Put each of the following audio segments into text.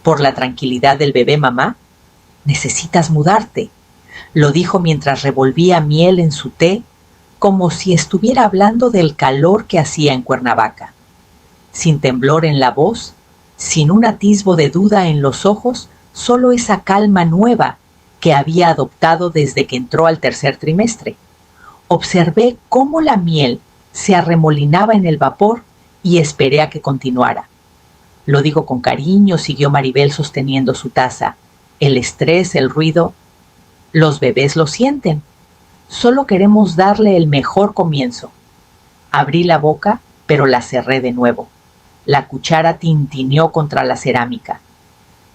¿Por la tranquilidad del bebé, mamá? Necesitas mudarte, lo dijo mientras revolvía miel en su té, como si estuviera hablando del calor que hacía en Cuernavaca. Sin temblor en la voz, sin un atisbo de duda en los ojos, solo esa calma nueva que había adoptado desde que entró al tercer trimestre. Observé cómo la miel se arremolinaba en el vapor y esperé a que continuara. Lo digo con cariño, siguió Maribel sosteniendo su taza. El estrés, el ruido, los bebés lo sienten. Solo queremos darle el mejor comienzo. Abrí la boca, pero la cerré de nuevo. La cuchara tintineó contra la cerámica.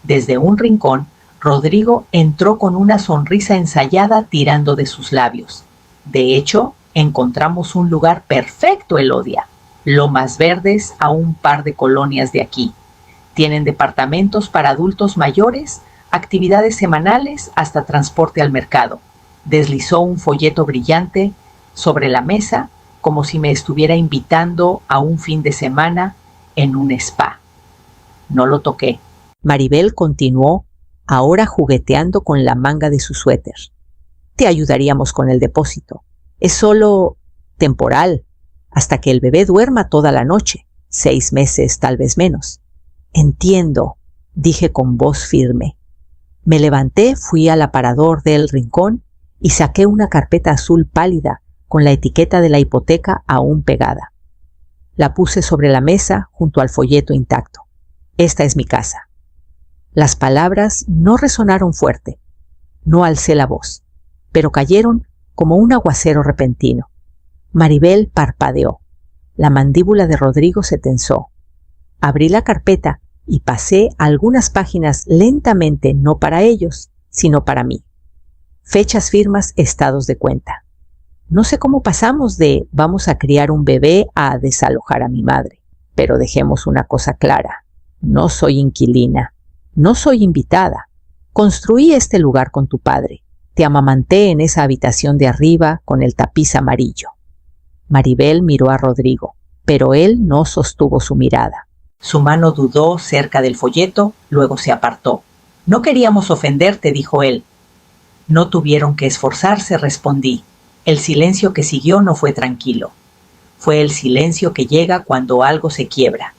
Desde un rincón, Rodrigo entró con una sonrisa ensayada tirando de sus labios. De hecho, encontramos un lugar perfecto, Elodia. Lomas Verdes, a un par de colonias de aquí. Tienen departamentos para adultos mayores, actividades semanales hasta transporte al mercado. Deslizó un folleto brillante sobre la mesa como si me estuviera invitando a un fin de semana en un spa. No lo toqué. Maribel continuó, ahora jugueteando con la manga de su suéter. Te ayudaríamos con el depósito. Es solo temporal, hasta que el bebé duerma toda la noche, 6 meses, tal vez menos. Entiendo, dije con voz firme. Me levanté, fui al aparador del rincón y saqué una carpeta azul pálida con la etiqueta de la hipoteca aún pegada. La puse sobre la mesa junto al folleto intacto. Esta es mi casa. Las palabras no resonaron fuerte. No alcé la voz, pero cayeron como un aguacero repentino. Maribel parpadeó. La mandíbula de Rodrigo se tensó. Abrí la carpeta y pasé algunas páginas lentamente, no para ellos, sino para mí. Fechas, firmas, estados de cuenta. No sé cómo pasamos de vamos a criar un bebé a desalojar a mi madre, pero dejemos una cosa clara. No soy inquilina, no soy invitada. Construí este lugar con tu padre. Te amamanté en esa habitación de arriba con el tapiz amarillo. Maribel miró a Rodrigo, pero él no sostuvo su mirada. Su mano dudó cerca del folleto, luego se apartó. No queríamos ofenderte, dijo él. No tuvieron que esforzarse, respondí. El silencio que siguió no fue tranquilo. Fue el silencio que llega cuando algo se quiebra.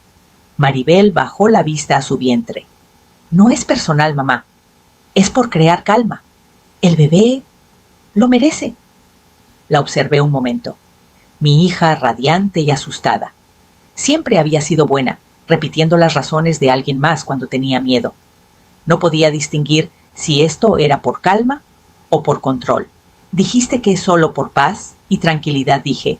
Maribel bajó la vista a su vientre. No es personal, mamá. Es por crear calma. El bebé lo merece. La observé un momento. Mi hija radiante y asustada. Siempre había sido buena, repitiendo las razones de alguien más cuando tenía miedo. No podía distinguir si esto era por calma o por control. Dijiste que es solo por paz y tranquilidad, dije.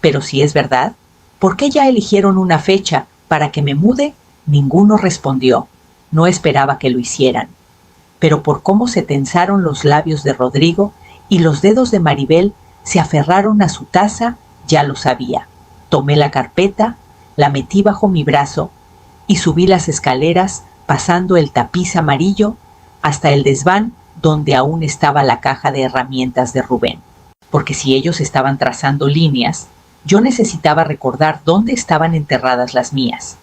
Pero si es verdad, ¿por qué ya eligieron una fecha para que me mude? Ninguno respondió. No esperaba que lo hicieran. Pero por cómo se tensaron los labios de Rodrigo y los dedos de Maribel se aferraron a su taza, ya lo sabía. Tomé la carpeta, la metí bajo mi brazo y subí las escaleras pasando el tapiz amarillo hasta el desván donde aún estaba la caja de herramientas de Rubén. Porque si ellos estaban trazando líneas, yo necesitaba recordar dónde estaban enterradas las mías.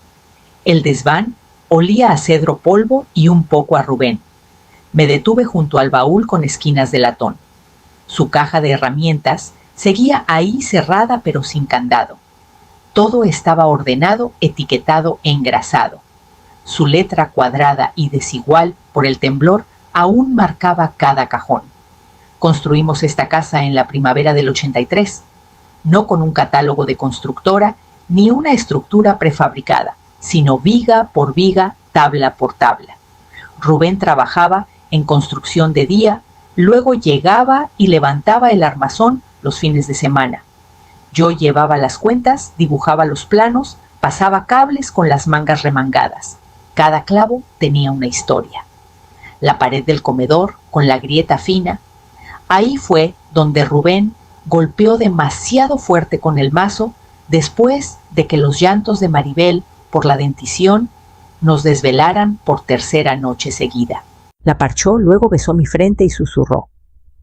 El desván olía a cedro polvo y un poco a Rubén. Me detuve junto al baúl con esquinas de latón. Su caja de herramientas seguía ahí cerrada pero sin candado. Todo estaba ordenado, etiquetado e engrasado. Su letra cuadrada y desigual por el temblor aún marcaba cada cajón. Construimos esta casa en la primavera del 83, no con un catálogo de constructora ni una estructura prefabricada, sino viga por viga, tabla por tabla. Rubén trabajaba en construcción de día, luego llegaba y levantaba el armazón los fines de semana. Yo llevaba las cuentas, dibujaba los planos, pasaba cables con las mangas remangadas. Cada clavo tenía una historia. La pared del comedor, con la grieta fina. Ahí fue donde Rubén golpeó demasiado fuerte con el mazo después de que los llantos de Maribel por la dentición nos desvelaran por tercera noche seguida. La parchó, luego besó mi frente y susurró.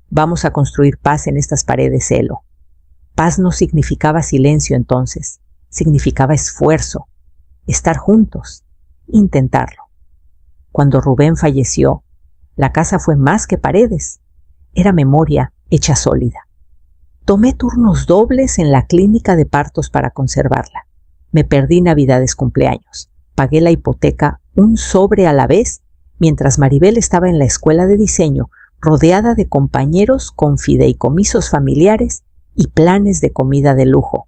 Vamos a construir paz en estas paredes, Elo. Paz no significaba silencio entonces, significaba esfuerzo, estar juntos, intentarlo. Cuando Rubén falleció, la casa fue más que paredes. Era memoria hecha sólida. Tomé turnos dobles en la clínica de partos para conservarla. Me perdí navidades, cumpleaños. Pagué la hipoteca un sobre a la vez, mientras Maribel estaba en la escuela de diseño, rodeada de compañeros con fideicomisos familiares y planes de comida de lujo.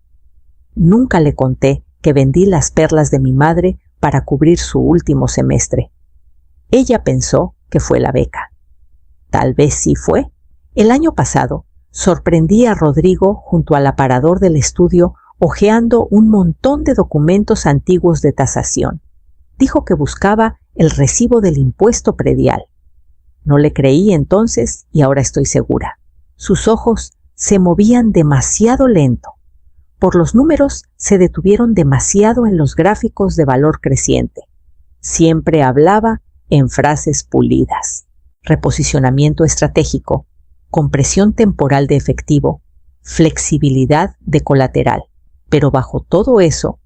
Nunca le conté que vendí las perlas de mi madre para cubrir su último semestre. Ella pensó que fue la beca. Tal vez sí fue. El año pasado sorprendí a Rodrigo junto al aparador del estudio hojeando un montón de documentos antiguos de tasación. Dijo que buscaba el recibo del impuesto predial. No le creí entonces y ahora estoy segura. Sus ojos se movían demasiado lento. Por los números se detuvieron demasiado en los gráficos de valor creciente. Siempre hablaba en frases pulidas. Reposicionamiento estratégico, compresión temporal de efectivo, flexibilidad de colateral. Pero bajo todo eso,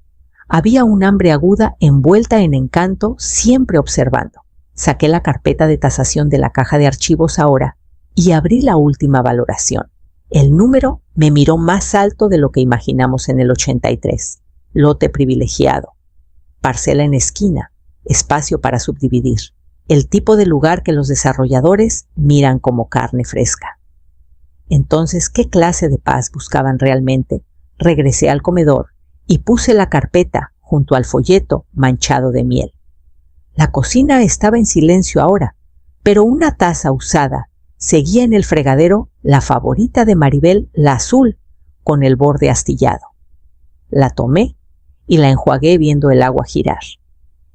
había un hambre aguda envuelta en encanto, siempre observando. Saqué la carpeta de tasación de la caja de archivos ahora y abrí la última valoración. El número me miró más alto de lo que imaginamos en el 83. Lote privilegiado. Parcela en esquina. Espacio para subdividir. El tipo de lugar que los desarrolladores miran como carne fresca. Entonces, ¿qué clase de paz buscaban realmente? Regresé al comedor y puse la carpeta junto al folleto manchado de miel. La cocina estaba en silencio ahora, pero una taza usada seguía en el fregadero, la favorita de Maribel, la azul, con el borde astillado. La tomé y la enjuagué viendo el agua girar.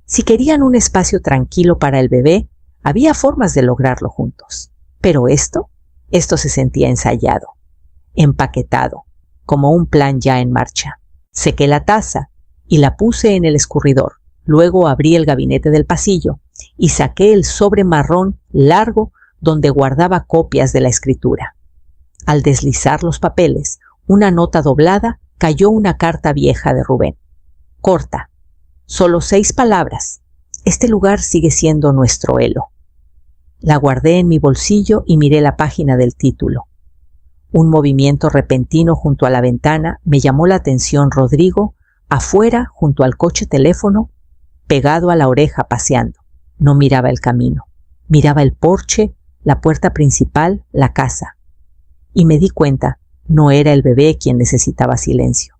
Si querían un espacio tranquilo para el bebé, había formas de lograrlo juntos. Pero esto se sentía ensayado, empaquetado, como un plan ya en marcha. Sequé la taza y la puse en el escurridor. Luego abrí el gabinete del pasillo y saqué el sobre marrón largo donde guardaba copias de la escritura. Al deslizar los papeles, una nota doblada, cayó una carta vieja de Rubén. Corta. Solo 6 palabras. Este lugar sigue siendo nuestro Elo. La guardé en mi bolsillo y miré la página del título. Un movimiento repentino junto a la ventana me llamó la atención. Rodrigo, afuera, junto al coche teléfono, pegado a la oreja paseando. No miraba el camino. Miraba el porche, la puerta principal, la casa. Y me di cuenta, no era el bebé quien necesitaba silencio.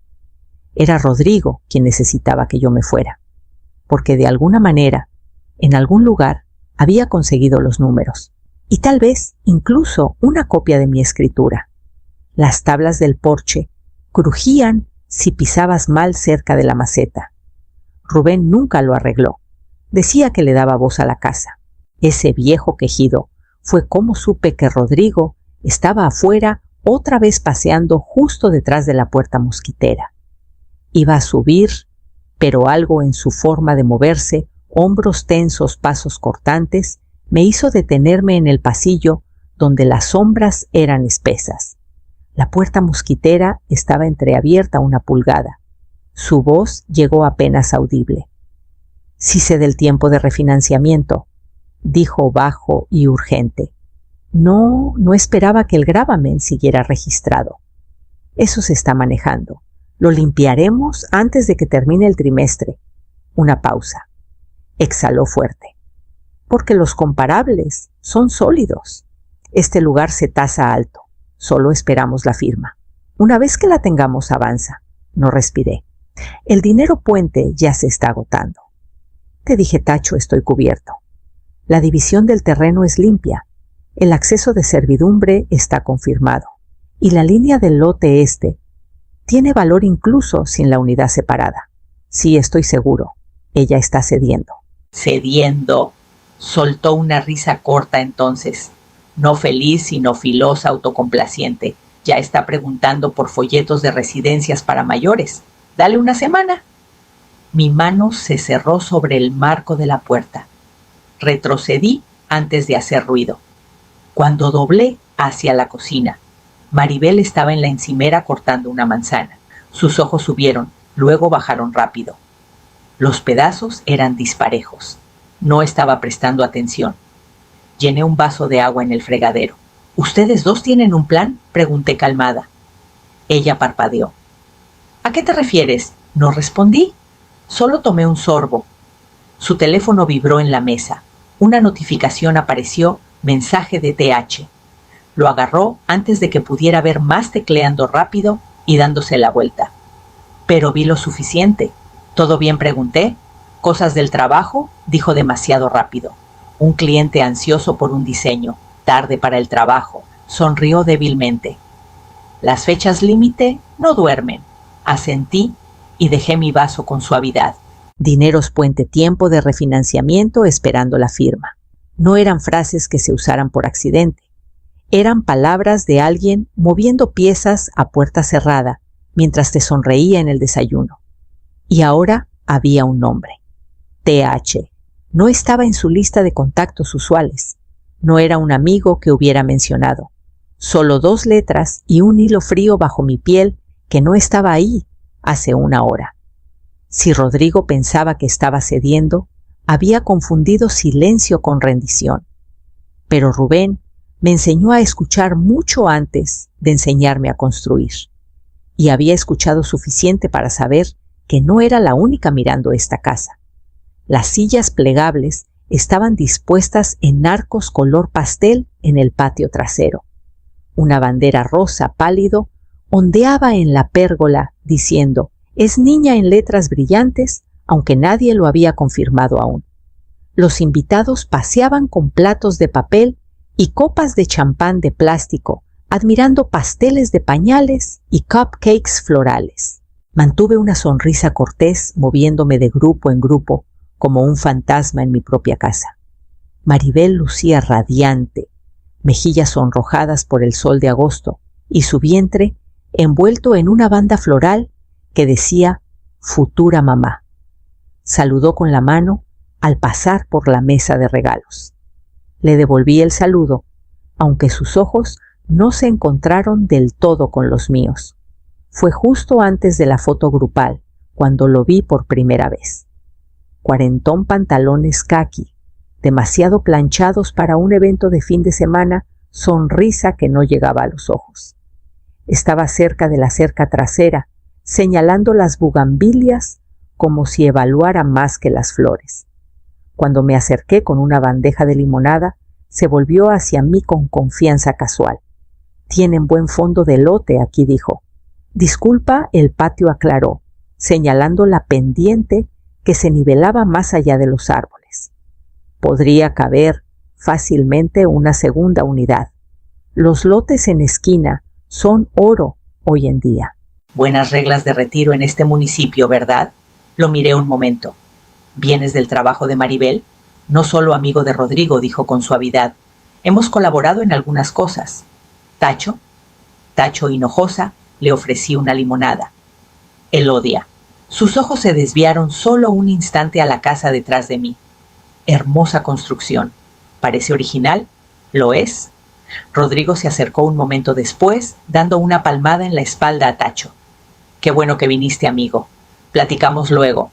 Era Rodrigo quien necesitaba que yo me fuera. Porque de alguna manera, en algún lugar, había conseguido los números. Y tal vez incluso una copia de mi escritura. Las tablas del porche crujían si pisabas mal cerca de la maceta. Rubén nunca lo arregló. Decía que le daba voz a la casa. Ese viejo quejido fue como supe que Rodrigo estaba afuera otra vez paseando justo detrás de la puerta mosquitera. Iba a subir, pero algo en su forma de moverse, hombros tensos, pasos cortantes, me hizo detenerme en el pasillo donde las sombras eran espesas. La puerta mosquitera estaba entreabierta 1 pulgada. Su voz llegó apenas audible. Sí sé del tiempo de refinanciamiento, dijo bajo y urgente. No esperaba que el gravamen siguiera registrado. Eso se está manejando. Lo limpiaremos antes de que termine el trimestre. Una pausa. Exhaló fuerte. Porque los comparables son sólidos. Este lugar se tasa alto. Solo esperamos la firma. Una vez que la tengamos, avanza. No respiré. El dinero puente ya se está agotando. Te dije, Tacho, estoy cubierto. La división del terreno es limpia. El acceso de servidumbre está confirmado. Y la línea del lote este tiene valor incluso sin la unidad separada. Sí, estoy seguro. Ella está cediendo. Cediendo. Soltó una risa corta entonces. No feliz, sino filosa, autocomplaciente. Ya está preguntando por folletos de residencias para mayores. Dale una semana. Mi mano se cerró sobre el marco de la puerta. Retrocedí antes de hacer ruido. Cuando doblé hacia la cocina, Maribel estaba en la encimera cortando una manzana. Sus ojos subieron, luego bajaron rápido. Los pedazos eran disparejos. No estaba prestando atención. Llené un vaso de agua en el fregadero. ¿Ustedes dos tienen un plan?, pregunté calmada. Ella parpadeó. ¿A qué te refieres? No respondí. Solo tomé un sorbo. Su teléfono vibró en la mesa. Una notificación apareció, mensaje de TH. Lo agarró antes de que pudiera ver más, tecleando rápido y dándose la vuelta. Pero vi lo suficiente. ¿Todo bien?, pregunté. ¿Cosas del trabajo?, dijo demasiado rápido. Un cliente ansioso por un diseño. Tarde para el trabajo. Sonrió débilmente. Las fechas límite no duermen. Asentí y dejé mi vaso con suavidad. Dineros puente, tiempo de refinanciamiento, esperando la firma. No eran frases que se usaran por accidente. Eran palabras de alguien moviendo piezas a puerta cerrada mientras te sonreía en el desayuno. Y ahora había un nombre. TH. No estaba en su lista de contactos usuales. No era un amigo que hubiera mencionado. Solo 2 letras y un hilo frío bajo mi piel que no estaba ahí hace una hora. Si Rodrigo pensaba que estaba cediendo, había confundido silencio con rendición. Pero Rubén me enseñó a escuchar mucho antes de enseñarme a construir. Y había escuchado suficiente para saber que no era la única mirando esta casa. Las sillas plegables estaban dispuestas en arcos color pastel en el patio trasero. Una bandera rosa pálido ondeaba en la pérgola diciendo: «Es niña», en letras brillantes, aunque nadie lo había confirmado aún. Los invitados paseaban con platos de papel y copas de champán de plástico, admirando pasteles de pañales y cupcakes florales. Mantuve una sonrisa cortés, moviéndome de grupo en grupo, como un fantasma en mi propia casa. Maribel lucía radiante, mejillas sonrojadas por el sol de agosto, y su vientre envuelto en una banda floral que decía «Futura mamá». Saludó con la mano al pasar por la mesa de regalos. Le devolví el saludo, aunque sus ojos no se encontraron del todo con los míos. Fue justo antes de la foto grupal, cuando lo vi por primera vez. 40 pantalones caqui, demasiado planchados para un evento de fin de semana, sonrisa que no llegaba a los ojos. Estaba cerca de la cerca trasera, señalando las bugambilias como si evaluara más que las flores. Cuando me acerqué con una bandeja de limonada, se volvió hacia mí con confianza casual. «Tienen buen fondo de lote aquí», dijo. «Disculpa», el patio aclaró, señalando la pendiente que se nivelaba más allá de los árboles. Podría caber fácilmente una segunda unidad. Los lotes en esquina son oro hoy en día. Buenas reglas de retiro en este municipio, ¿verdad? Lo miré un momento. ¿Vienes del trabajo de Maribel? No solo amigo de Rodrigo, dijo con suavidad. Hemos colaborado en algunas cosas. ¿Tacho? Tacho hinojosa, le ofrecí una limonada. Elodia. Sus ojos se desviaron solo un instante a la casa detrás de mí. Hermosa construcción. ¿Parece original? ¿Lo es? Rodrigo se acercó un momento después, dando una palmada en la espalda a Tacho. Qué bueno que viniste, amigo. Platicamos luego.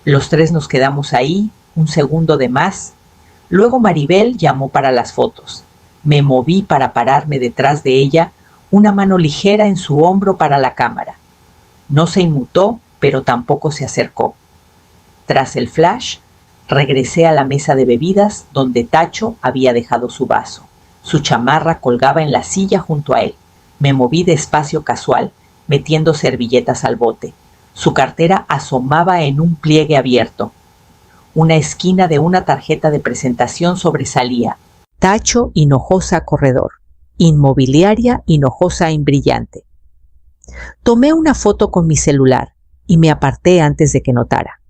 Los 3 nos quedamos ahí, un segundo de más. Luego Maribel llamó para las fotos. Me moví para pararme detrás de ella, una mano ligera en su hombro para la cámara. No se inmutó, pero tampoco se acercó. Tras el flash, regresé a la mesa de bebidas donde Tacho había dejado su vaso. Su chamarra colgaba en la silla junto a él. Me moví despacio casual, metiendo servilletas al bote. Su cartera asomaba en un pliegue abierto. Una esquina de una tarjeta de presentación sobresalía. Tacho Hinojosa Corredor. Inmobiliaria Hinojosa Brillante. Tomé una foto con mi celular y me aparté antes de que notara.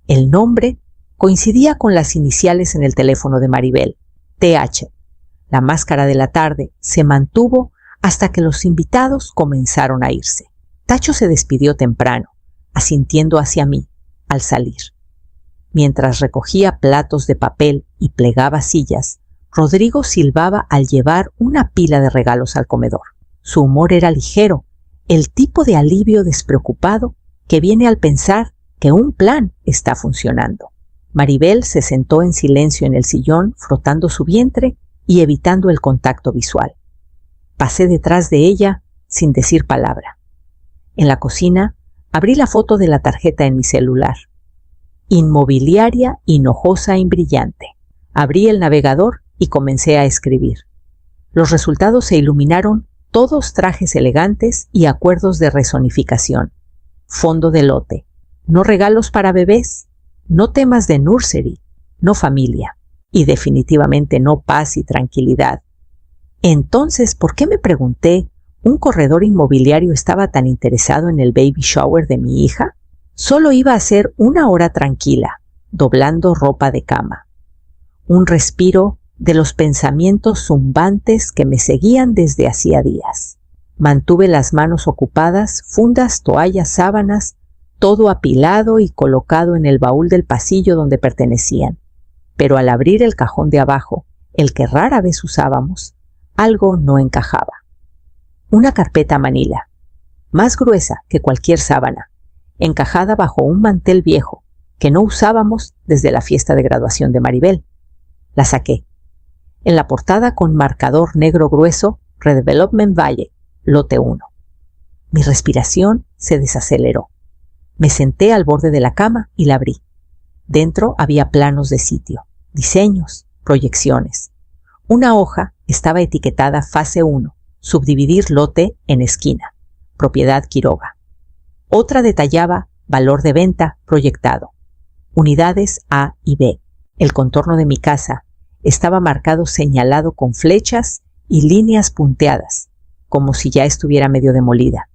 El nombre coincidía con las iniciales en el teléfono de Maribel, TH. La máscara de la tarde se mantuvo hasta que los invitados comenzaron a irse. Tacho se despidió temprano, asintiendo hacia mí al salir. Mientras recogía platos de papel y plegaba sillas, Rodrigo silbaba al llevar una pila de regalos al comedor. Su humor era ligero, el tipo de alivio despreocupado que viene al pensar que un plan está funcionando. Maribel se sentó en silencio en el sillón, frotando su vientre y evitando el contacto visual. Pasé detrás de ella sin decir palabra. En la cocina, abrí la foto de la tarjeta en mi celular. Inmobiliaria Hinojosa y Brillante. Abrí el navegador y comencé a escribir. Los resultados se iluminaron, todos trajes elegantes y acuerdos de rezonificación. Fondo de lote. No regalos para bebés. No temas de nursery. No familia. Y definitivamente no paz y tranquilidad. Entonces, ¿por qué me pregunté, un corredor inmobiliario estaba tan interesado en el baby shower de mi hija? Solo iba a ser 1 hora tranquila, doblando ropa de cama. Un respiro de los pensamientos zumbantes que me seguían desde hacía días. Mantuve las manos ocupadas, fundas, toallas, sábanas, todo apilado y colocado en el baúl del pasillo donde pertenecían. Pero al abrir el cajón de abajo, el que rara vez usábamos, algo no encajaba. Una carpeta manila, más gruesa que cualquier sábana, encajada bajo un mantel viejo que no usábamos desde la fiesta de graduación de Maribel. La saqué. En la portada con marcador negro grueso, Redevelopment Valle, lote 1. Mi respiración se desaceleró. Me senté al borde de la cama y la abrí. Dentro había planos de sitio, diseños, proyecciones. Una hoja estaba etiquetada fase 1, subdividir lote en esquina, propiedad Quiroga. Otra detallaba valor de venta proyectado, unidades A y B. El contorno de mi casa estaba marcado señalado con flechas y líneas punteadas, como si ya estuviera medio demolida.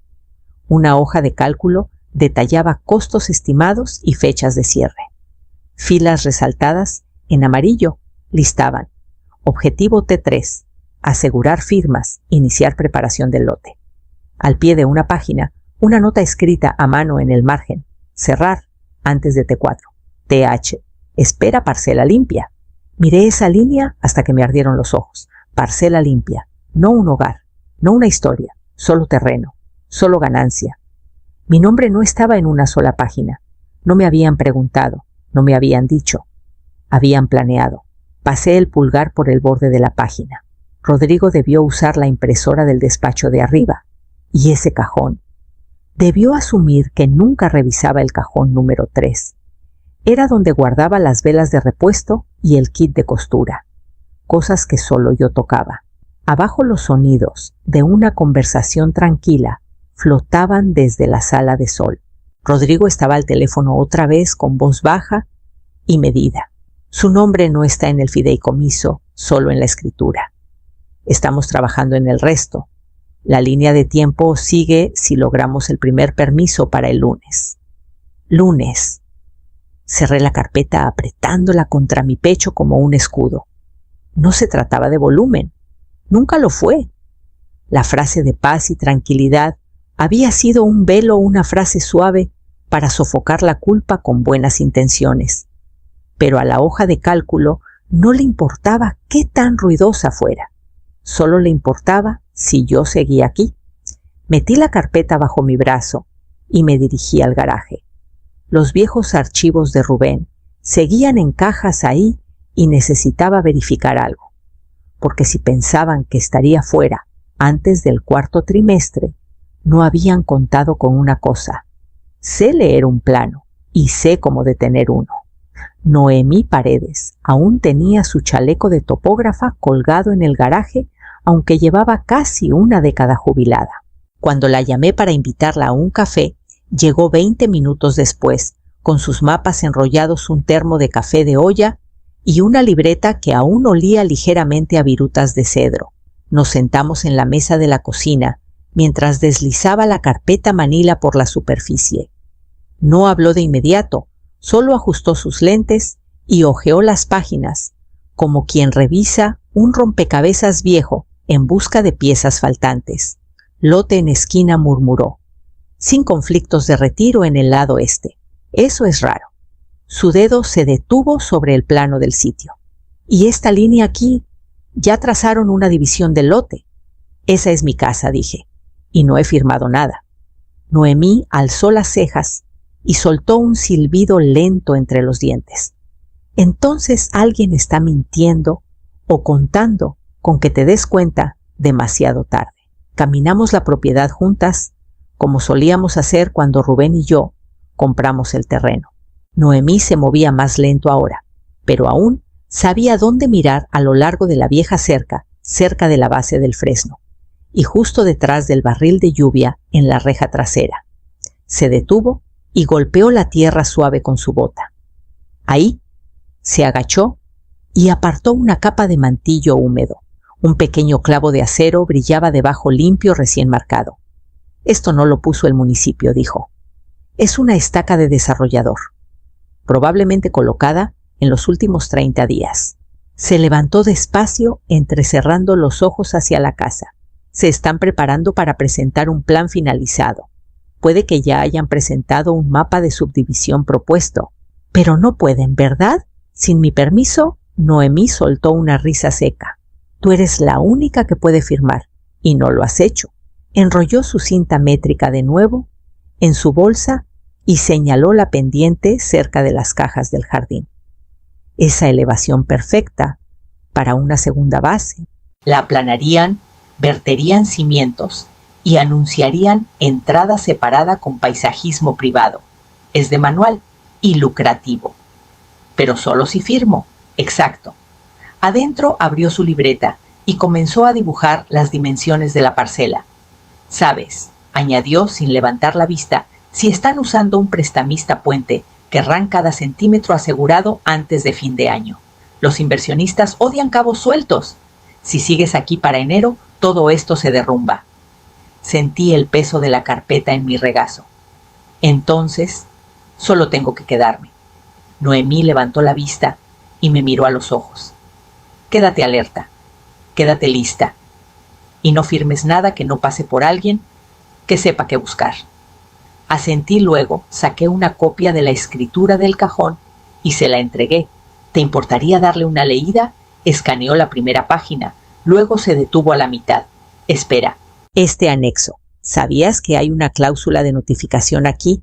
Una hoja de cálculo detallaba costos estimados y fechas de cierre. Filas resaltadas en amarillo listaban: objetivo T3, asegurar firmas, iniciar preparación del lote. Al pie de una página, una nota escrita a mano en el margen: cerrar antes de T4. TH, espera parcela limpia. Miré esa línea hasta que me ardieron los ojos. Parcela limpia, no un hogar, no una historia, solo terreno, solo ganancia. Mi nombre no estaba en una sola página. No me habían preguntado, no me habían dicho. Habían planeado. Pasé el pulgar por el borde de la página. Rodrigo debió usar la impresora del despacho de arriba. Y ese cajón. Debió asumir que nunca revisaba el cajón número 3. Era donde guardaba las velas de repuesto y el kit de costura. Cosas que solo yo tocaba. Abajo los sonidos de una conversación tranquila flotaban desde la sala de sol. Rodrigo estaba al teléfono otra vez con voz baja y medida. Su nombre no está en el fideicomiso, solo en la escritura. Estamos trabajando en el resto. La línea de tiempo sigue si logramos el primer permiso para el lunes. Lunes. Cerré la carpeta apretándola contra mi pecho como un escudo. No se trataba de volumen. Nunca lo fue. La frase de paz y tranquilidad había sido un velo, una frase suave para sofocar la culpa con buenas intenciones. Pero a la hoja de cálculo no le importaba qué tan ruidosa fuera. Solo le importaba si yo seguía aquí. Metí la carpeta bajo mi brazo y me dirigí al garaje. Los viejos archivos de Rubén seguían en cajas ahí y necesitaba verificar algo. Porque si pensaban que estaría fuera antes del 4º trimestre, no habían contado con una cosa. Sé leer un plano y sé cómo detener uno. Noemí Paredes aún tenía su chaleco de topógrafa colgado en el garaje, aunque llevaba casi una década jubilada. Cuando la llamé para invitarla a un café, llegó 20 minutos después, con sus mapas enrollados, un termo de café de olla y una libreta que aún olía ligeramente a virutas de cedro. Nos sentamos en la mesa de la cocina, mientras deslizaba la carpeta manila por la superficie. No habló de inmediato, solo ajustó sus lentes y hojeó las páginas, como quien revisa un rompecabezas viejo en busca de piezas faltantes. Lote en esquina, murmuró. Sin conflictos de retiro en el lado este. Eso es raro. Su dedo se detuvo sobre el plano del sitio. ¿Y esta línea aquí? Ya trazaron una división del lote. Esa es mi casa, dije, y no he firmado nada. Noemí alzó las cejas y soltó un silbido lento entre los dientes. entonces alguien está mintiendo o contando con que te des cuenta demasiado tarde. Caminamos la propiedad juntas, como solíamos hacer cuando Rubén y yo compramos el terreno. Noemí se movía más lento ahora, pero aún sabía dónde mirar a lo largo de la vieja cerca de la base del fresno, y justo detrás del barril de lluvia en la reja trasera. Se detuvo y golpeó la tierra suave con su bota. Ahí se agachó y apartó una capa de mantillo húmedo. Un pequeño clavo de acero brillaba debajo, limpio, recién marcado. Esto no lo puso el municipio, dijo. Es una estaca de desarrollador, probablemente colocada en los últimos 30 días. Se levantó despacio, entrecerrando los ojos hacia la casa. Se están preparando para presentar un plan finalizado. Puede que ya hayan presentado un mapa de subdivisión propuesto, pero no pueden, ¿verdad? Sin mi permiso. Noemí soltó una risa seca. Tú eres la única que puede firmar, y no lo has hecho. Enrolló su cinta métrica de nuevo en su bolsa y señaló la pendiente cerca de las cajas del jardín. Esa elevación perfecta para una segunda base. La aplanarían, verterían cimientos y anunciarían entrada separada con paisajismo privado. Es de manual y lucrativo. Pero solo si firmo. Exacto. Adentro abrió su libreta y comenzó a dibujar las dimensiones de la parcela. Sabes, añadió sin levantar la vista, si están usando un prestamista puente, querrán cada centímetro asegurado antes de fin de año. Los inversionistas odian cabos sueltos. Si sigues aquí para enero, todo esto se derrumba. Sentí el peso de la carpeta en mi regazo. Entonces, solo tengo que quedarme. Noemí levantó la vista y me miró a los ojos. Quédate alerta, quédate lista, y no firmes nada que no pase por alguien que sepa qué buscar. Asentí luego, saqué una copia de la escritura del cajón y se la entregué. ¿Te importaría darle una leída? Escaneó la primera página, luego se detuvo a la mitad. Espera. Este anexo. ¿Sabías que hay una cláusula de notificación aquí?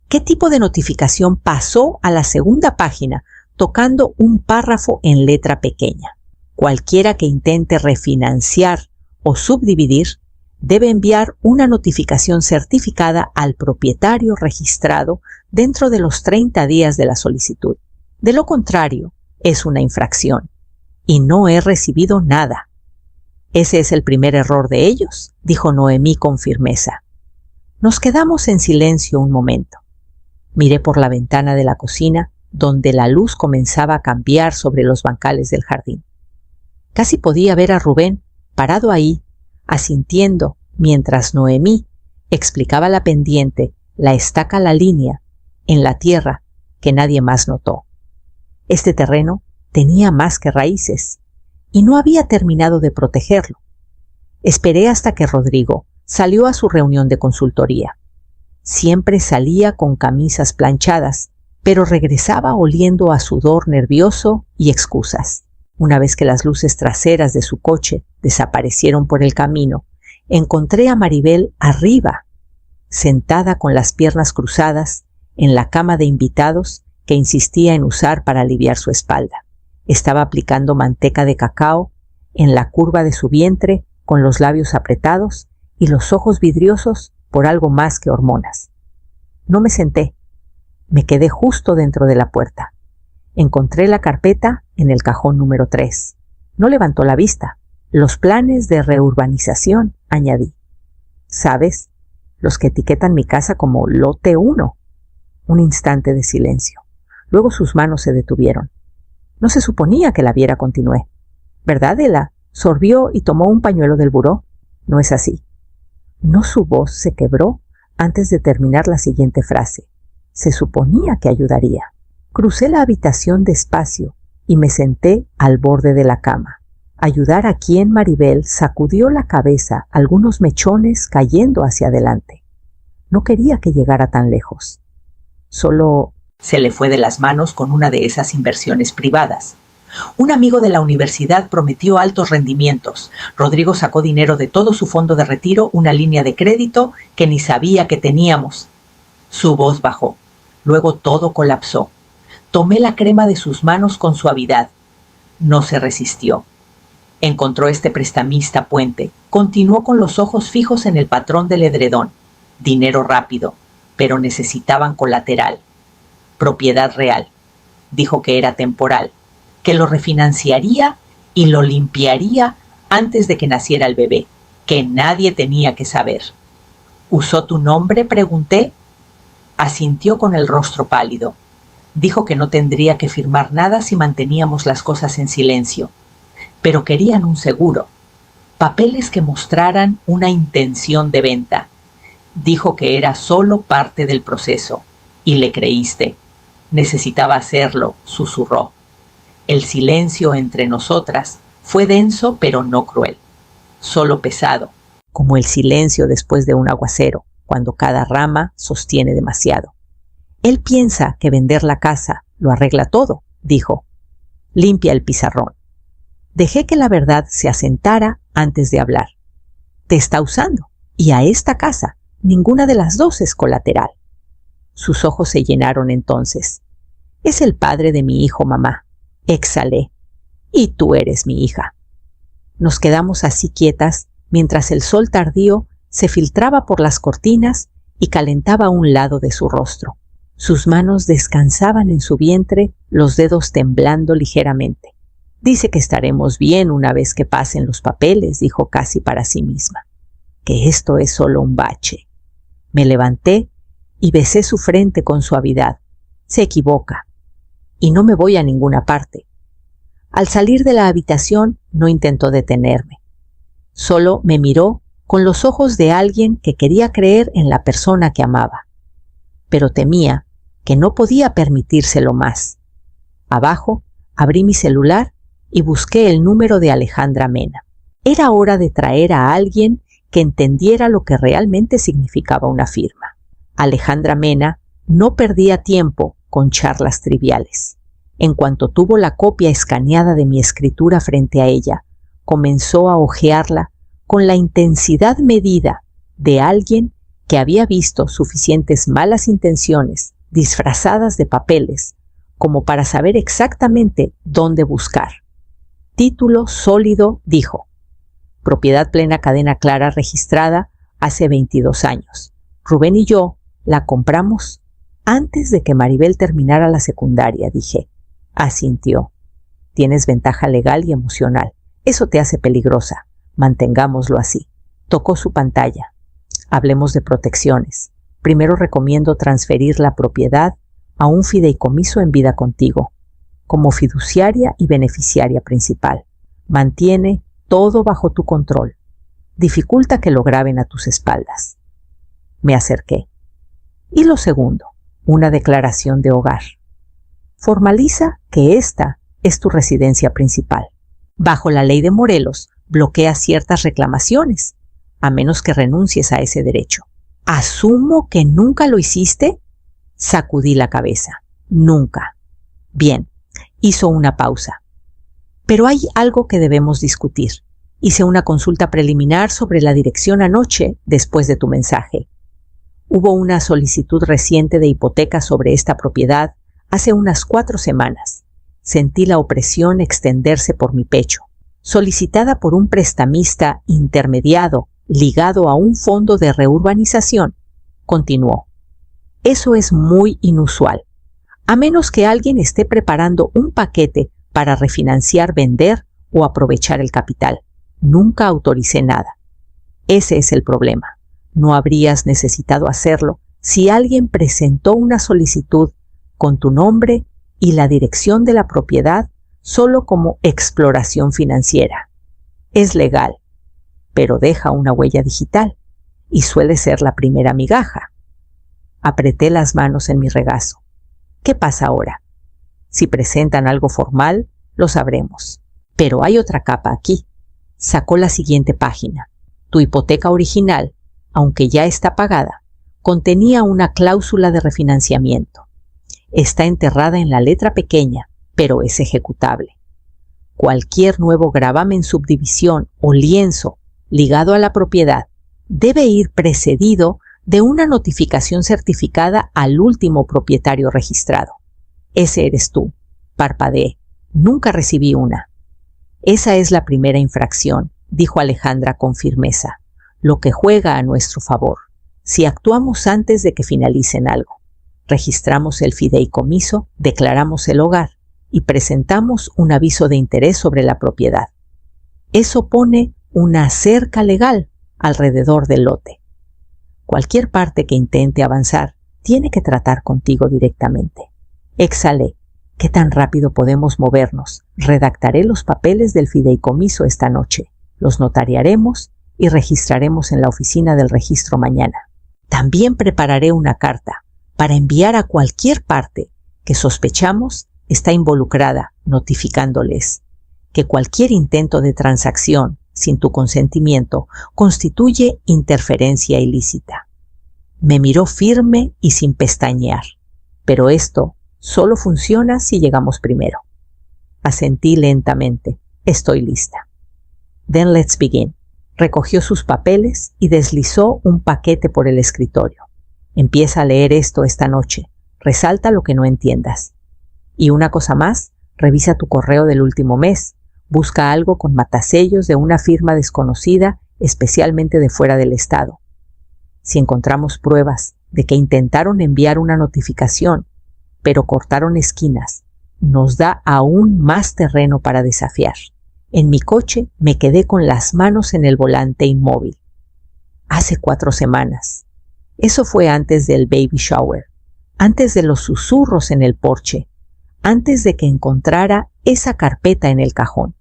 ¿Qué tipo de notificación pasó a la segunda página, tocando un párrafo en letra pequeña? Cualquiera que intente refinanciar o subdividir debe enviar una notificación certificada al propietario registrado dentro de los 30 días de la solicitud. De lo contrario, es una infracción. Y no he recibido nada. Ese es el primer error de ellos, dijo Noemí con firmeza. Nos quedamos en silencio un momento. Miré por la ventana de la cocina, donde la luz comenzaba a cambiar sobre los bancales del jardín. Casi podía ver a Rubén parado ahí, asintiendo, mientras Noemí explicaba la pendiente, la estaca, la línea, en la tierra que nadie más notó. Este terreno tenía más que raíces, y no había terminado de protegerlo. Esperé hasta que Rodrigo salió a su reunión de consultoría. Siempre salía con camisas planchadas, pero regresaba oliendo a sudor nervioso y excusas. Una vez que las luces traseras de su coche desaparecieron por el camino, encontré a Maribel arriba, sentada con las piernas cruzadas en la cama de invitados que insistía en usar para aliviar su espalda. Estaba aplicando manteca de cacao en la curva de su vientre con los labios apretados y los ojos vidriosos por algo más que hormonas. No me senté. Me quedé justo dentro de la puerta. Encontré la carpeta en el cajón número 3. No levantó la vista. Los planes de reurbanización, añadí. ¿Sabes? Los que etiquetan mi casa como lote 1. Un instante de silencio. Luego sus manos se detuvieron. No se suponía que la viera, continué. ¿Verdad, Ela? Sorbió y tomó un pañuelo del buró. No es así. No, su voz se quebró antes de terminar la siguiente frase. Se suponía que ayudaría. Crucé la habitación despacio y me senté al borde de la cama. ¿Ayudar a quién? Maribel sacudió la cabeza, algunos mechones cayendo hacia adelante. No quería que llegara tan lejos. Solo se le fue de las manos con una de esas inversiones privadas. Un amigo de la universidad prometió altos rendimientos. Rodrigo sacó dinero de todo su fondo de retiro, una línea de crédito que ni sabía que teníamos. Su voz bajó. Luego todo colapsó. Tomé la crema de sus manos con suavidad. No se resistió. Encontró este prestamista puente. Continuó con los ojos fijos en el patrón del edredón. Dinero rápido, pero necesitaban colateral. Propiedad real. Dijo que era temporal, que lo refinanciaría y lo limpiaría antes de que naciera el bebé, que nadie tenía que saber. ¿Usó tu nombre?, pregunté. Asintió con el rostro pálido. Dijo que no tendría que firmar nada si manteníamos las cosas en silencio, pero querían un seguro, papeles que mostraran una intención de venta. Dijo que era solo parte del proceso, y le creíste. Necesitaba hacerlo, susurró. El silencio entre nosotras fue denso pero no cruel, solo pesado, como el silencio después de un aguacero, cuando cada rama sostiene demasiado. Él piensa que vender la casa lo arregla todo, dijo. Limpia el pizarrón. Dejé que la verdad se asentara antes de hablar. Te está usando, y a esta casa ninguna de las dos es colateral. Sus ojos se llenaron entonces. Es el padre de mi hijo, mamá. Exhalé. Y tú eres mi hija. Nos quedamos así quietas mientras el sol tardío se filtraba por las cortinas y calentaba un lado de su rostro. Sus manos descansaban en su vientre, los dedos temblando ligeramente. Dice que estaremos bien una vez que pasen los papeles, dijo casi para sí misma. Que esto es solo un bache. Me levanté y besé su frente con suavidad. Se equivoca. Y no me voy a ninguna parte. Al salir de la habitación no intentó detenerme. Solo me miró con los ojos de alguien que quería creer en la persona que amaba. Pero temía que no podía permitírselo más. Abajo abrí mi celular y busqué el número de Alejandra Mena. Era hora de traer a alguien que entendiera lo que realmente significaba una firma. Alejandra Mena no perdía tiempo con charlas triviales. En cuanto tuvo la copia escaneada de mi escritura frente a ella, comenzó a hojearla con la intensidad medida de alguien que había visto suficientes malas intenciones disfrazadas de papeles como para saber exactamente dónde buscar. Título sólido, dijo. Propiedad plena cadena clara registrada hace 22 años. Rubén y yo la compramos antes de que Maribel terminara la secundaria, dije. Asintió. Tienes ventaja legal y emocional. Eso te hace peligrosa. Mantengámoslo así. Tocó su pantalla. Hablemos de protecciones. Primero recomiendo transferir la propiedad a un fideicomiso en vida contigo, como fiduciaria y beneficiaria principal. Mantiene todo bajo tu control. Dificulta que lo graben a tus espaldas. Me acerqué. Y lo segundo, una declaración de hogar. Formaliza que esta es tu residencia principal. Bajo la ley de Morelos, bloquea ciertas reclamaciones, a menos que renuncies a ese derecho. ¿Asumo que nunca lo hiciste? Sacudí la cabeza. Nunca. Bien, hizo una pausa. Pero hay algo que debemos discutir. Hice una consulta preliminar sobre la dirección anoche después de tu mensaje. Hubo una solicitud reciente de hipoteca sobre esta propiedad hace unas 4 semanas. Sentí la opresión extenderse por mi pecho. Solicitada por un prestamista intermediado ligado a un fondo de reurbanización, continuó. Eso es muy inusual, a menos que alguien esté preparando un paquete para refinanciar, vender o aprovechar el capital. Nunca autoricé nada. Ese es el problema. No habrías necesitado hacerlo si alguien presentó una solicitud con tu nombre y la dirección de la propiedad solo como exploración financiera. Es legal, pero deja una huella digital y suele ser la primera migaja. Apreté las manos en mi regazo. ¿Qué pasa ahora? Si presentan algo formal, lo sabremos. Pero hay otra capa aquí. Sacó la siguiente página. Tu hipoteca original, aunque ya está pagada, contenía una cláusula de refinanciamiento. Está enterrada en la letra pequeña, pero es ejecutable. Cualquier nuevo gravamen, subdivisión o lienzo ligado a la propiedad debe ir precedido de una notificación certificada al último propietario registrado. Ese eres tú. Parpadeé. Nunca recibí una. Esa es la primera infracción, dijo Alejandra con firmeza, lo que juega a nuestro favor. Si actuamos antes de que finalicen algo, registramos el fideicomiso, declaramos el hogar y presentamos un aviso de interés sobre la propiedad. Eso pone una cerca legal alrededor del lote. Cualquier parte que intente avanzar tiene que tratar contigo directamente. Exhalé. ¿Qué tan rápido podemos movernos? Redactaré los papeles del fideicomiso esta noche. Los notariaremos y registraremos en la oficina del registro mañana. También prepararé una carta para enviar a cualquier parte que sospechamos está involucrada, notificándoles que cualquier intento de transacción sin tu consentimiento constituye interferencia ilícita. Me miró firme y sin pestañear, pero esto solo funciona si llegamos primero. Asentí lentamente. Estoy lista. Then let's begin. Recogió sus papeles y deslizó un paquete por el escritorio. Empieza a leer esto esta noche. Resalta lo que no entiendas. Y una cosa más, revisa tu correo del último mes. Busca algo con matasellos de una firma desconocida, especialmente de fuera del estado. Si encontramos pruebas de que intentaron enviar una notificación, pero cortaron esquinas, nos da aún más terreno para desafiar. En mi coche me quedé con las manos en el volante inmóvil. Hace 4 semanas. Eso fue antes del baby shower, antes de los susurros en el porche, antes de que encontrara esa carpeta en el cajón.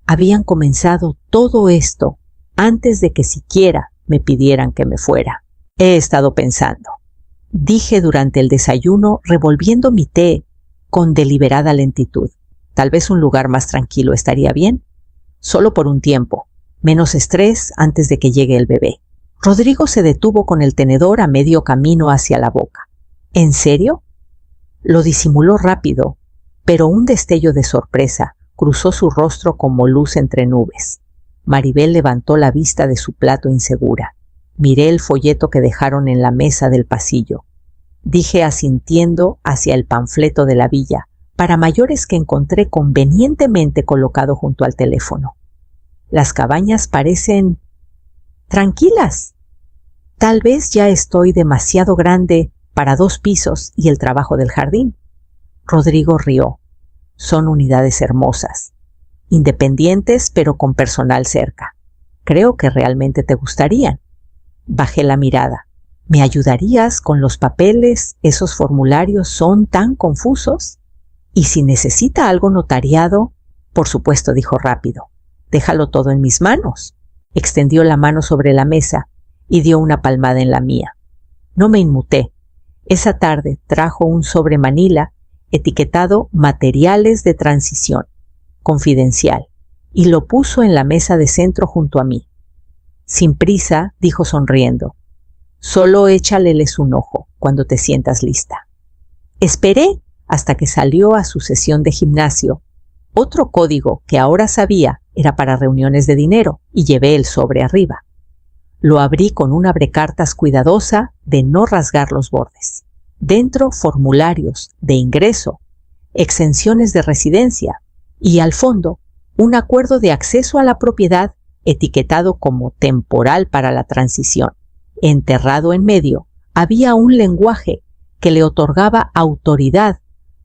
Habían comenzado todo esto antes de que siquiera me pidieran que me fuera. He estado pensando, dije durante el desayuno revolviendo mi té con deliberada lentitud. Tal vez un lugar más tranquilo estaría bien. Solo por un tiempo. Menos estrés antes de que llegue el bebé. Rodrigo se detuvo con el tenedor a medio camino hacia la boca. ¿En serio? Lo disimuló rápido, pero un destello de sorpresa cruzó su rostro como luz entre nubes. Maribel levantó la vista de su plato insegura. Miré el folleto que dejaron en la mesa del pasillo. Dije asintiendo hacia el panfleto de la villa, para mayores que encontré convenientemente colocado junto al teléfono. Las cabañas parecen tranquilas. Tal vez ya estoy demasiado grande para 2 pisos y el trabajo del jardín. Rodrigo rió. Son unidades hermosas, independientes pero con personal cerca. Creo que realmente te gustarían. Bajé la mirada. ¿Me ayudarías con los papeles? Esos formularios son tan confusos. Y si necesita algo notariado, por supuesto, dijo rápido. Déjalo todo en mis manos. Extendió la mano sobre la mesa y dio una palmada en la mía. No me inmuté. Esa tarde trajo un sobre manila etiquetado Materiales de Transición, confidencial, y lo puso en la mesa de centro junto a mí. Sin prisa, dijo sonriendo. Solo échaleles un ojo cuando te sientas lista. Esperé hasta que salió a su sesión de gimnasio. Otro código que ahora sabía era para reuniones de dinero y llevé el sobre arriba. Lo abrí con una abrecartas cuidadosa de no rasgar los bordes. Dentro formularios de ingreso, exenciones de residencia y al fondo un acuerdo de acceso a la propiedad etiquetado como temporal para la transición. Enterrado en medio había un lenguaje que le otorgaba autoridad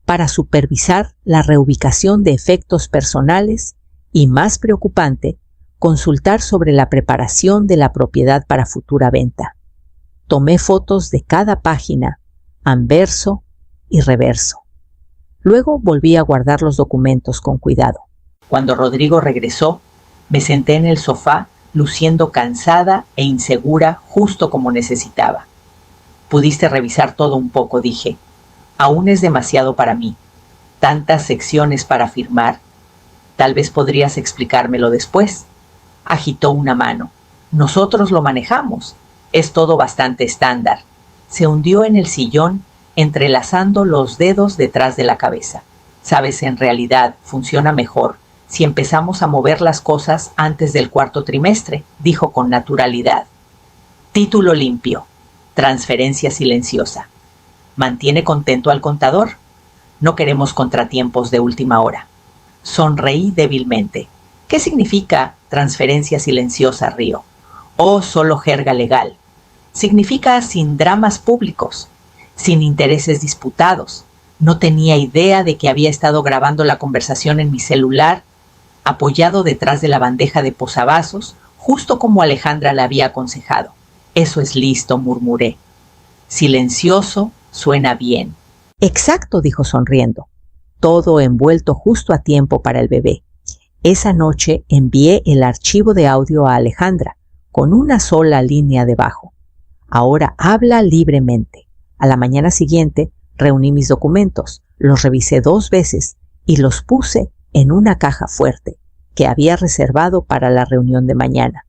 para supervisar la reubicación de efectos personales y, más preocupante, consultar sobre la preparación de la propiedad para futura venta. Tomé fotos de cada página, anverso y reverso. Luego volví a guardar los documentos con cuidado. Cuando Rodrigo regresó, me senté en el sofá, luciendo cansada e insegura, justo como necesitaba. Pudiste revisar todo un poco, dije. Aún es demasiado para mí. Tantas secciones para firmar. Tal vez podrías explicármelo después. Agitó una mano. Nosotros lo manejamos. Es todo bastante estándar. Se hundió en el sillón, entrelazando los dedos detrás de la cabeza. Sabes, en realidad funciona mejor si empezamos a mover las cosas antes del 4º trimestre, dijo con naturalidad. Título limpio. Transferencia silenciosa. ¿Mantiene contento al contador? No queremos contratiempos de última hora. Sonreí débilmente. ¿Qué significa transferencia silenciosa, Río? ¿O solo jerga legal? Significa sin dramas públicos, sin intereses disputados. No tenía idea de que había estado grabando la conversación en mi celular, apoyado detrás de la bandeja de posavasos, justo como Alejandra le había aconsejado. Eso es listo, murmuré. Silencioso suena bien. Exacto, dijo sonriendo. Todo envuelto justo a tiempo para el bebé. Esa noche envié el archivo de audio a Alejandra, con una sola línea debajo. Ahora habla libremente. A la mañana siguiente reuní mis documentos, los revisé 2 veces y los puse en una caja fuerte que había reservado para la reunión de mañana.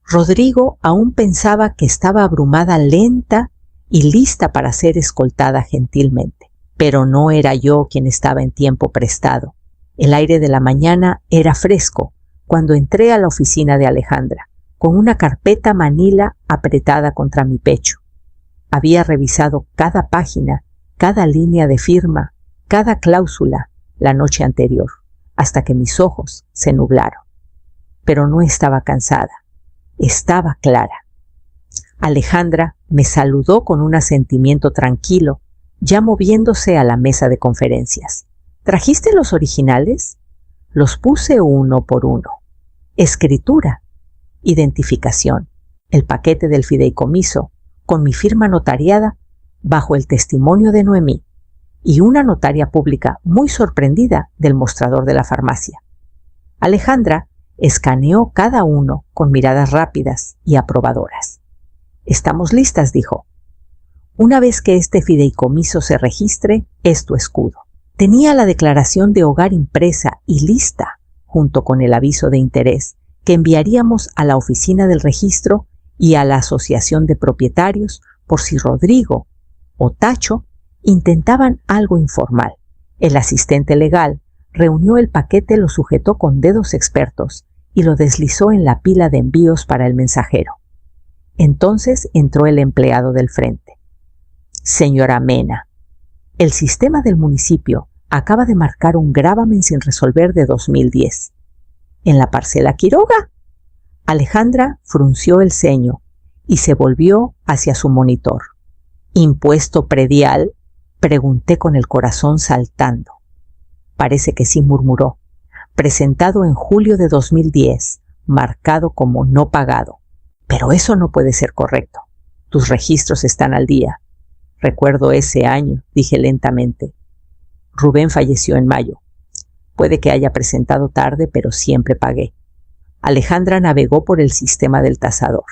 Rodrigo aún pensaba que estaba abrumada, lenta y lista para ser escoltada gentilmente. Pero no era yo quien estaba en tiempo prestado. El aire de la mañana era fresco cuando entré a la oficina de Alejandra, con una carpeta manila apretada contra mi pecho. Había revisado cada página, cada línea de firma, cada cláusula la noche anterior, hasta que mis ojos se nublaron. Pero no estaba cansada, estaba clara. Alejandra me saludó con un asentimiento tranquilo, ya moviéndose a la mesa de conferencias. ¿Trajiste los originales? Los puse uno por uno. Escritura, identificación, el paquete del fideicomiso, con mi firma notariada bajo el testimonio de Noemí, y una notaria pública muy sorprendida del mostrador de la farmacia. Alejandra escaneó cada uno con miradas rápidas y aprobadoras. «Estamos listas», dijo. «Una vez que este fideicomiso se registre, es tu escudo». Tenía la declaración de hogar impresa y lista, junto con el aviso de interés que enviaríamos a la oficina del registro y a la asociación de propietarios por si Rodrigo o Tacho intentaban algo informal. El asistente legal reunió el paquete, lo sujetó con dedos expertos y lo deslizó en la pila de envíos para el mensajero. Entonces entró el empleado del frente. «Señora Mena, el sistema del municipio acaba de marcar un gravamen sin resolver de 2010. ¿En la parcela Quiroga?» Alejandra frunció el ceño y se volvió hacia su monitor. «¿Impuesto predial?», pregunté con el corazón saltando. «Parece que sí», murmuró. «Presentado en julio de 2010, marcado como no pagado. Pero eso no puede ser correcto. Tus registros están al día». «Recuerdo ese año», dije lentamente. «Rubén falleció en mayo. Puede que haya presentado tarde, pero siempre pagué». Alejandra navegó por el sistema del tasador.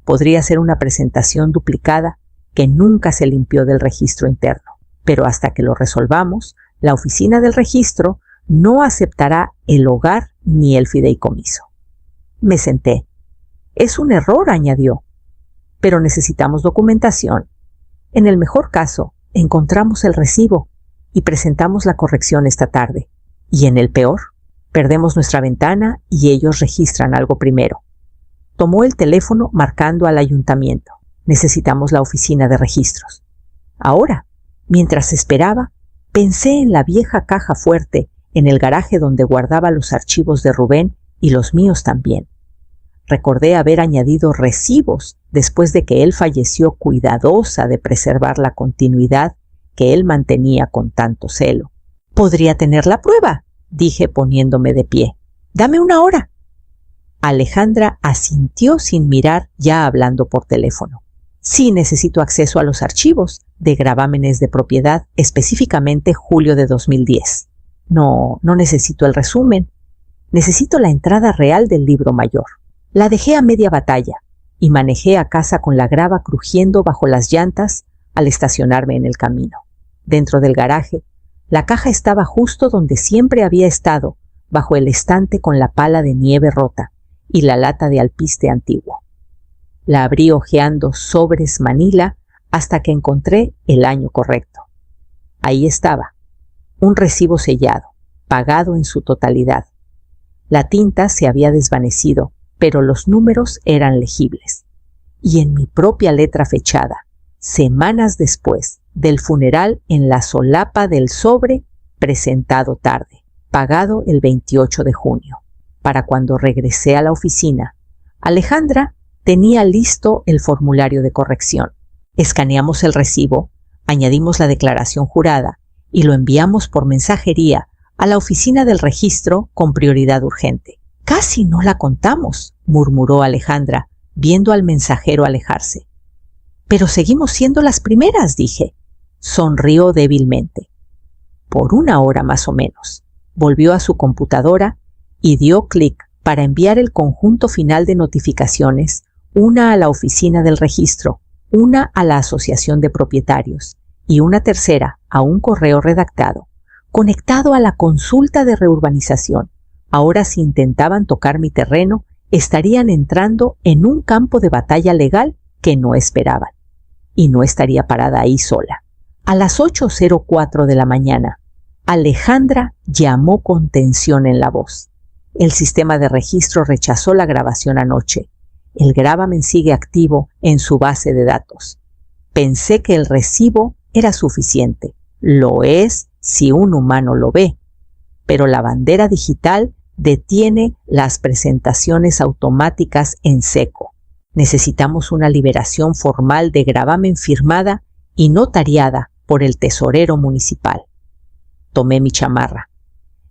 Podría ser una presentación duplicada que nunca se limpió del registro interno, pero hasta que lo resolvamos, la oficina del registro no aceptará el hogar ni el fideicomiso. Me senté. «Es un error», añadió, «pero necesitamos documentación. En el mejor caso, encontramos el recibo y presentamos la corrección esta tarde. Y en el peor, perdemos nuestra ventana y ellos registran algo primero». Tomó el teléfono marcando al ayuntamiento. «Necesitamos la oficina de registros». Ahora, mientras esperaba, pensé en la vieja caja fuerte en el garaje donde guardaba los archivos de Rubén y los míos también. Recordé haber añadido recibos después de que él falleció, cuidadosa de preservar la continuidad que él mantenía con tanto celo. «¿Podría tener la prueba?», dije poniéndome de pie. «Dame una hora». Alejandra asintió sin mirar, ya hablando por teléfono. «Sí, necesito acceso a los archivos de gravámenes de propiedad, específicamente julio de 2010. No necesito el resumen. Necesito la entrada real del libro mayor». La dejé a media batalla y manejé a casa con la grava crujiendo bajo las llantas al estacionarme en el camino. Dentro del garaje, la caja estaba justo donde siempre había estado, bajo el estante con la pala de nieve rota y la lata de alpiste antiguo. La abrí hojeando sobres manila hasta que encontré el año correcto. Ahí estaba, un recibo sellado, pagado en su totalidad. La tinta se había desvanecido, pero los números eran legibles. Y en mi propia letra fechada, semanas después del funeral en la solapa del sobre presentado tarde, pagado el 28 de junio. Para cuando regresé a la oficina, Alejandra tenía listo el formulario de corrección. Escaneamos el recibo, añadimos la declaración jurada y lo enviamos por mensajería a la oficina del registro con prioridad urgente. «Casi no la contamos», murmuró Alejandra, viendo al mensajero alejarse. «Pero seguimos siendo las primeras», dije. Sonrió débilmente. Por 1 hora más o menos. Volvió a su computadora y dio clic para enviar el conjunto final de notificaciones, una a la oficina del registro, una a la asociación de propietarios y una tercera a un correo redactado, conectado a la consulta de reurbanización. Ahora, si intentaban tocar mi terreno, estarían entrando en un campo de batalla legal que no esperaban. Y no estaría parada ahí sola. A las 8:04 de la mañana, Alejandra llamó con tensión en la voz. El sistema de registro rechazó la grabación anoche. El gravamen sigue activo en su base de datos. Pensé que el recibo era suficiente. Lo es si un humano lo ve. Pero la bandera digital detiene las presentaciones automáticas en seco. Necesitamos una liberación formal de gravamen firmada y notariada por el tesorero municipal. Tomé mi chamarra.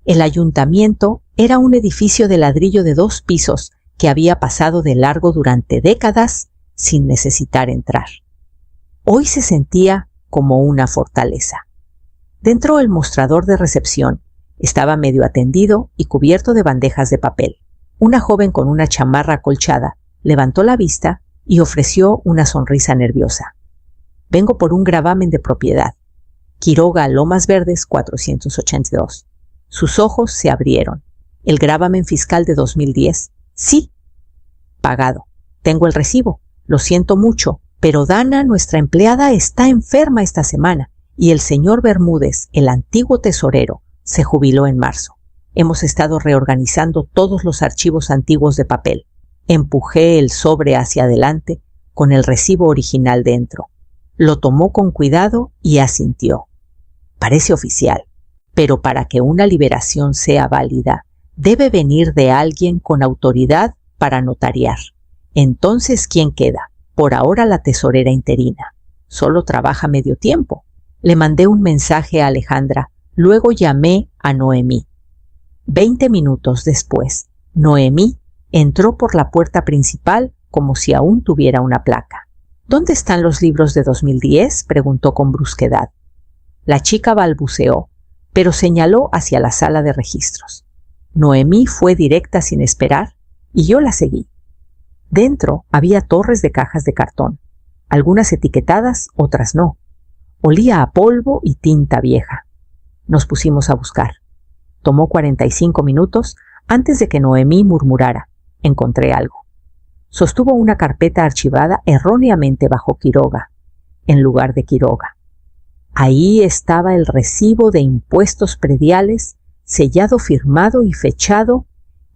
El ayuntamiento era un edificio de ladrillo de 2 pisos que había pasado de largo durante décadas sin necesitar entrar. Hoy se sentía como una fortaleza. Dentro del mostrador de recepción estaba medio atendido y cubierto de bandejas de papel. Una joven con una chamarra acolchada levantó la vista y ofreció una sonrisa nerviosa. «Vengo por un gravamen de propiedad. Quiroga, Lomas Verdes, 482. Sus ojos se abrieron. «¿El gravamen fiscal de 2010? «Sí». «Pagado. Tengo el recibo. Lo siento mucho, pero Dana, nuestra empleada, está enferma esta semana y el señor Bermúdez, el antiguo tesorero, se jubiló en marzo. Hemos estado reorganizando todos los archivos antiguos de papel». Empujé el sobre hacia adelante con el recibo original dentro. Lo tomó con cuidado y asintió. «Parece oficial, pero para que una liberación sea válida, debe venir de alguien con autoridad para notariar. Entonces, ¿quién queda? Por ahora la tesorera interina. Solo trabaja medio tiempo». Le mandé un mensaje a Alejandra, luego llamé a Noemí. 20 minutos después, Noemí entró por la puerta principal como si aún tuviera una placa. «¿Dónde están los libros de 2010?» preguntó con brusquedad. La chica balbuceó, pero señaló hacia la sala de registros. Noemí fue directa sin esperar y yo la seguí. Dentro había torres de cajas de cartón, algunas etiquetadas, otras no. Olía a polvo y tinta vieja. Nos pusimos a buscar. Tomó 45 minutos antes de que Noemí murmurara: «Encontré algo». Sostuvo una carpeta archivada erróneamente bajo Quiroga, en lugar de Quiroga. Ahí estaba el recibo de impuestos prediales, sellado, firmado y fechado,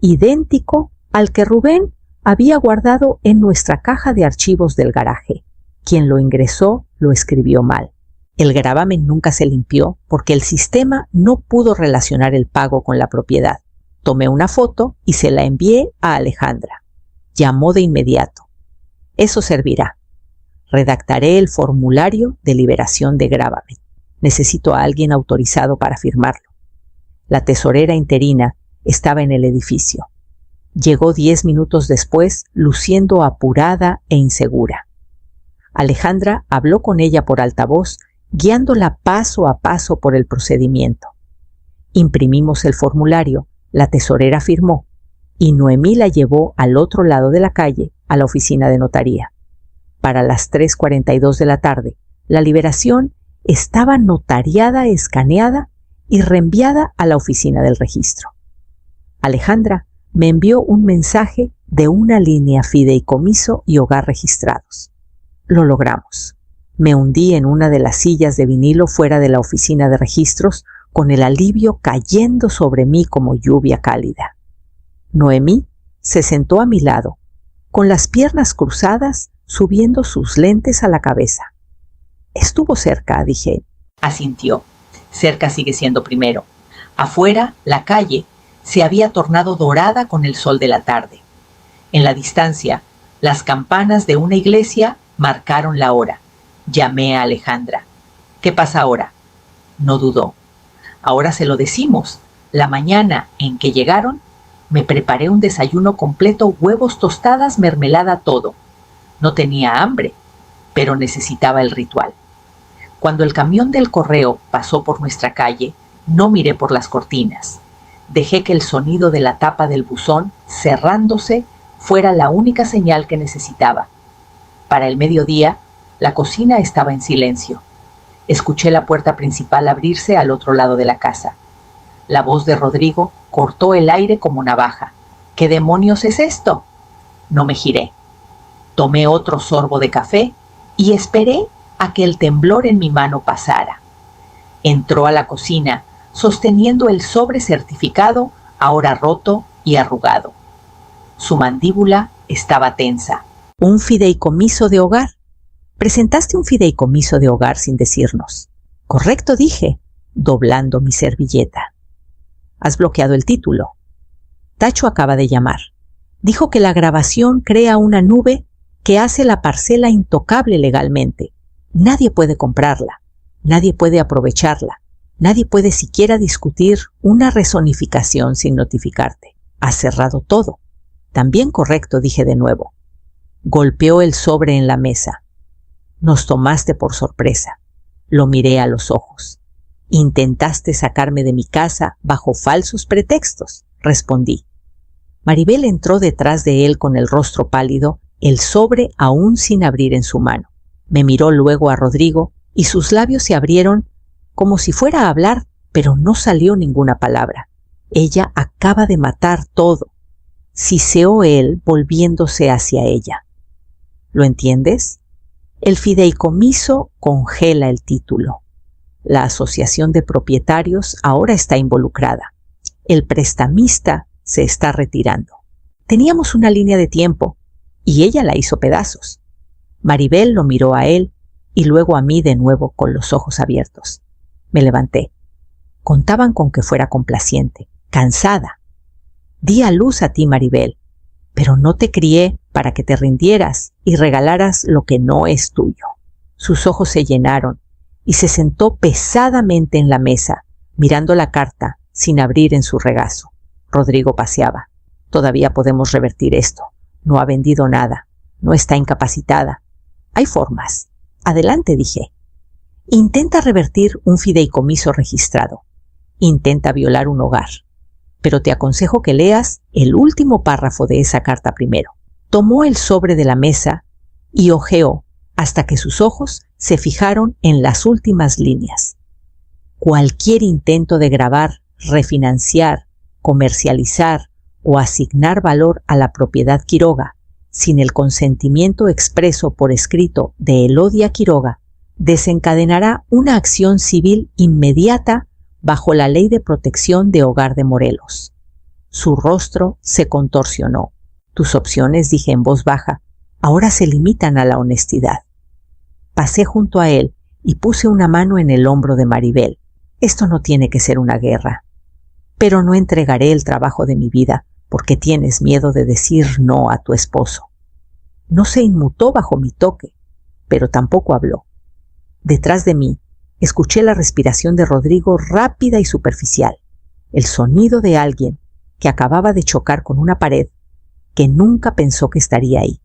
idéntico al que Rubén había guardado en nuestra caja de archivos del garaje. Quien lo ingresó lo escribió mal. El gravamen nunca se limpió porque el sistema no pudo relacionar el pago con la propiedad. Tomé una foto y se la envié a Alejandra. Llamó de inmediato. «Eso servirá. Redactaré el formulario de liberación de gravamen. Necesito a alguien autorizado para firmarlo». La tesorera interina estaba en el edificio. Llegó 10 minutos después, luciendo apurada e insegura. Alejandra habló con ella por altavoz, guiándola paso a paso por el procedimiento. Imprimimos el formulario, la tesorera firmó, y Noemí la llevó al otro lado de la calle, a la oficina de notaría. Para las 3:42 de la tarde, la liberación estaba notariada, escaneada y reenviada a la oficina del registro. Alejandra me envió un mensaje de una línea fideicomiso y hogar registrados. Lo logramos. Me hundí en una de las sillas de vinilo fuera de la oficina de registros, con el alivio cayendo sobre mí como lluvia cálida. Noemí se sentó a mi lado, con las piernas cruzadas, subiendo sus lentes a la cabeza. Estuvo cerca, dije. Asintió. Cerca sigue siendo primero. Afuera, la calle se había tornado dorada con el sol de la tarde. En la distancia, las campanas de una iglesia marcaron la hora. Llamé a Alejandra. ¿Qué pasa ahora? No dudó. Ahora se lo decimos. La mañana en que llegaron, me preparé un desayuno completo, huevos, tostadas, mermelada, todo. No tenía hambre, pero necesitaba el ritual. Cuando el camión del correo pasó por nuestra calle, no miré por las cortinas. Dejé que el sonido de la tapa del buzón, cerrándose, fuera la única señal que necesitaba. Para el mediodía, la cocina estaba en silencio. Escuché la puerta principal abrirse al otro lado de la casa. La voz de Rodrigo cortó el aire como navaja. ¿Qué demonios es esto? No me giré. Tomé otro sorbo de café y esperé a que el temblor en mi mano pasara. Entró a la cocina, sosteniendo el sobre certificado, ahora roto y arrugado. Su mandíbula estaba tensa. ¿Un fideicomiso de hogar? Presentaste un fideicomiso de hogar sin decirnos. Correcto, dije, doblando mi servilleta. Has bloqueado el título. Tacho acaba de llamar. Dijo que la grabación crea una nube que hace la parcela intocable legalmente. Nadie puede comprarla, nadie puede aprovecharla, nadie puede siquiera discutir una rezonificación sin notificarte. Has cerrado todo. También correcto, dije de nuevo. Golpeó el sobre en la mesa. Nos tomaste por sorpresa. Lo miré a los ojos. Intentaste sacarme de mi casa bajo falsos pretextos, respondí. Maribel entró detrás de él con el rostro pálido, el sobre aún sin abrir en su mano. Me miró luego a Rodrigo y sus labios se abrieron como si fuera a hablar, pero no salió ninguna palabra. Ella acaba de matar todo, siseó él volviéndose hacia ella. ¿Lo entiendes? El fideicomiso congela el título. La asociación de propietarios ahora está involucrada. El prestamista se está retirando. Teníamos una línea de tiempo y ella la hizo pedazos. Maribel lo miró a él y luego a mí de nuevo con los ojos abiertos. Me levanté. Contaban con que fuera complaciente, cansada. Di a luz a ti, Maribel, pero no te crié para que te rindieras y regalaras lo que no es tuyo. Sus ojos se llenaron y se sentó pesadamente en la mesa, mirando la carta sin abrir en su regazo. Rodrigo paseaba. Todavía podemos revertir esto. No ha vendido nada. No está incapacitada. Hay formas. Adelante, dije. Intenta revertir un fideicomiso registrado. Intenta violar un hogar. Pero te aconsejo que leas el último párrafo de esa carta primero. Tomó el sobre de la mesa y hojeó hasta que sus ojos se fijaron en las últimas líneas. Cualquier intento de grabar, refinanciar, comercializar o asignar valor a la propiedad Quiroga sin el consentimiento expreso por escrito de Elodia Quiroga desencadenará una acción civil inmediata bajo la Ley de Protección de Hogar de Morelos. Su rostro se contorsionó. Tus opciones, dije en voz baja, ahora se limitan a la honestidad. Pasé junto a él y puse una mano en el hombro de Maribel. Esto no tiene que ser una guerra. Pero no entregaré el trabajo de mi vida porque tienes miedo de decir no a tu esposo. No se inmutó bajo mi toque, pero tampoco habló. Detrás de mí, escuché la respiración de Rodrigo rápida y superficial, el sonido de alguien que acababa de chocar con una pared que nunca pensó que estaría ahí.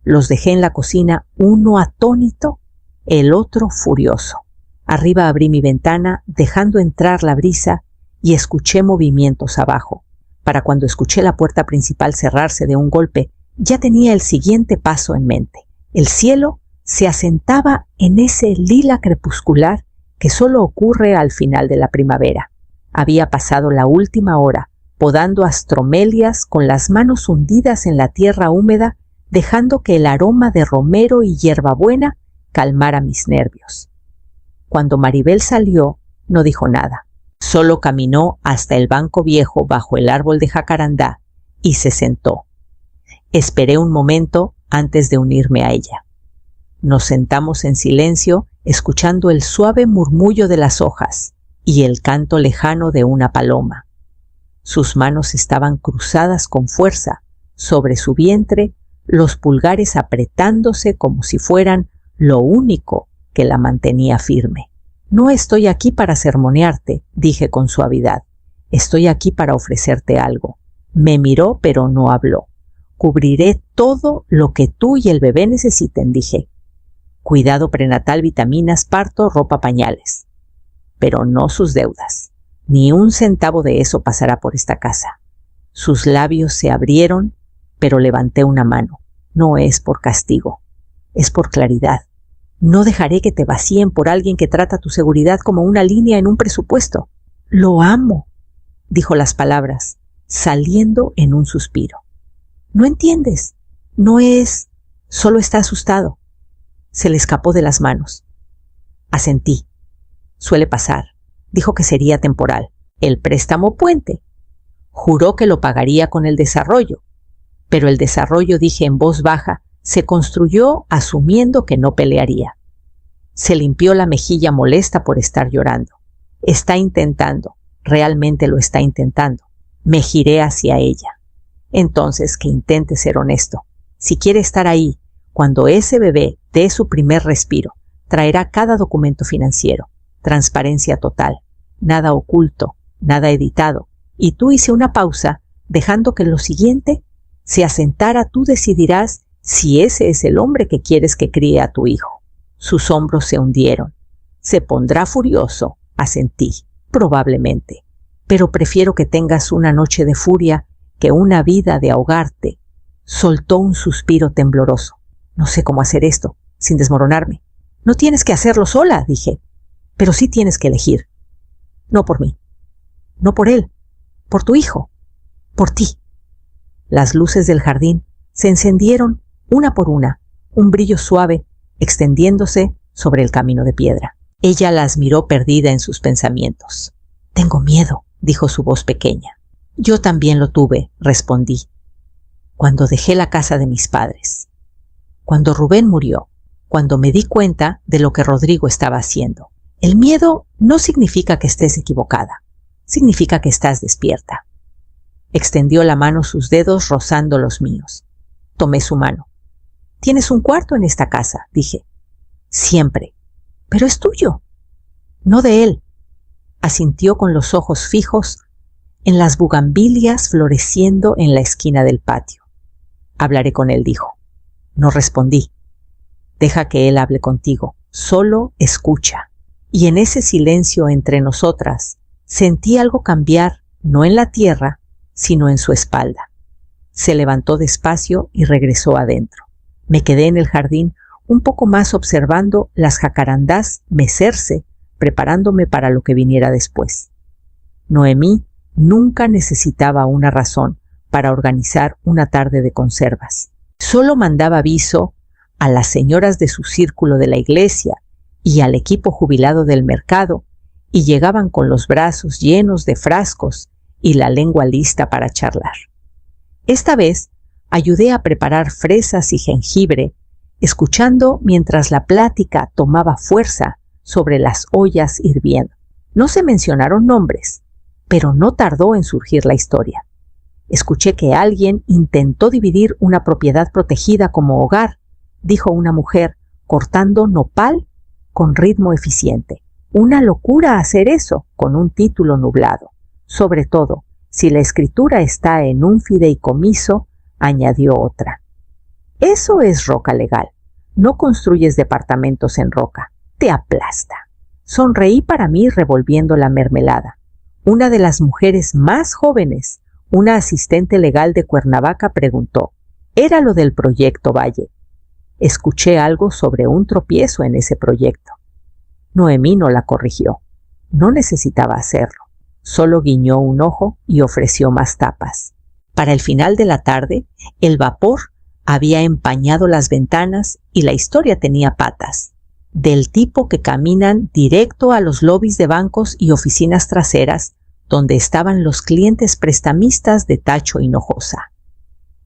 Los dejé en la cocina, uno atónito, el otro furioso. Arriba abrí mi ventana, dejando entrar la brisa, y escuché movimientos abajo. Para cuando escuché la puerta principal cerrarse de un golpe, ya tenía el siguiente paso en mente. El cielo se asentaba en ese lila crepuscular que solo ocurre al final de la primavera. Había pasado la última hora, podando astromelias con las manos hundidas en la tierra húmeda, dejando que el aroma de romero y hierbabuena calmara mis nervios. Cuando Maribel salió, no dijo nada. Solo caminó hasta el banco viejo bajo el árbol de jacarandá y se sentó. Esperé un momento antes de unirme a ella. Nos sentamos en silencio escuchando el suave murmullo de las hojas y el canto lejano de una paloma. Sus manos estaban cruzadas con fuerza sobre su vientre, los pulgares apretándose como si fueran lo único que la mantenía firme. «No estoy aquí para sermonearte», dije con suavidad. «Estoy aquí para ofrecerte algo». Me miró, pero no habló. «Cubriré todo lo que tú y el bebé necesiten», dije. «Cuidado prenatal, vitaminas, parto, ropa, pañales. Pero no sus deudas. Ni un centavo de eso pasará por esta casa». Sus labios se abrieron, pero levanté una mano. «No es por castigo, es por claridad. No dejaré que te vacíen por alguien que trata tu seguridad como una línea en un presupuesto. Lo amo», dijo las palabras, saliendo en un suspiro. «No entiendes. No es... Solo está asustado». Se le escapó de las manos. Asentí. «Suele pasar». Dijo que sería temporal. El préstamo puente. Juró que lo pagaría con el desarrollo. Pero el desarrollo, dije en voz baja, se construyó asumiendo que no pelearía. Se limpió la mejilla molesta por estar llorando. Está intentando, realmente lo está intentando. Me giré hacia ella. Entonces que intente ser honesto. Si quiere estar ahí, cuando ese bebé dé su primer respiro, traerá cada documento financiero. Transparencia total. Nada oculto, nada editado. Y tú hice una pausa, dejando que lo siguiente se asentara. Tú decidirás si ese es el hombre que quieres que críe a tu hijo. Sus hombros se hundieron. Se pondrá furioso, asentí, probablemente. Pero prefiero que tengas una noche de furia que una vida de ahogarte. Soltó un suspiro tembloroso. No sé cómo hacer esto, sin desmoronarme. No tienes que hacerlo sola, dije. Pero sí tienes que elegir. No por mí. No por él. Por tu hijo. Por ti. Las luces del jardín se encendieron una por una, un brillo suave extendiéndose sobre el camino de piedra. Ella las miró perdida en sus pensamientos. «Tengo miedo», dijo su voz pequeña. «Yo también lo tuve», respondí, «cuando dejé la casa de mis padres. Cuando Rubén murió, cuando me di cuenta de lo que Rodrigo estaba haciendo. El miedo no significa que estés equivocada, significa que estás despierta». Extendió la mano, sus dedos rozando los míos. Tomé su mano. «Tienes un cuarto en esta casa», dije. «Siempre. Pero es tuyo». «No de él». Asintió con los ojos fijos en las bugambilias floreciendo en la esquina del patio. «Hablaré con él», dijo. No respondí. «Deja que él hable contigo. Solo escucha». Y en ese silencio entre nosotras sentí algo cambiar, no en la tierra, sino en su espalda. Se levantó despacio y regresó adentro. Me quedé en el jardín un poco más observando las jacarandás mecerse, preparándome para lo que viniera después. Noemí nunca necesitaba una razón para organizar una tarde de conservas. Solo mandaba aviso a las señoras de su círculo de la iglesia y al equipo jubilado del mercado, y llegaban con los brazos llenos de frascos y la lengua lista para charlar. Esta vez ayudé a preparar fresas y jengibre, escuchando mientras la plática tomaba fuerza sobre las ollas hirviendo. No se mencionaron nombres, pero no tardó en surgir la historia. Escuché que alguien intentó dividir una propiedad protegida como hogar, dijo una mujer, cortando nopal con ritmo eficiente. Una locura hacer eso con un título nublado. Sobre todo, si la escritura está en un fideicomiso, añadió otra. Eso es roca legal. No construyes departamentos en roca. Te aplasta. Sonreí para mí revolviendo la mermelada. Una de las mujeres más jóvenes, una asistente legal de Cuernavaca, preguntó. Era lo del proyecto Valle. Escuché algo sobre un tropiezo en ese proyecto. Noemí no la corrigió. No necesitaba hacerlo. Solo guiñó un ojo y ofreció más tapas. Para el final de la tarde, el vapor había empañado las ventanas y la historia tenía patas. Del tipo que caminan directo a los lobbies de bancos y oficinas traseras, donde estaban los clientes prestamistas de Tacho Hinojosa.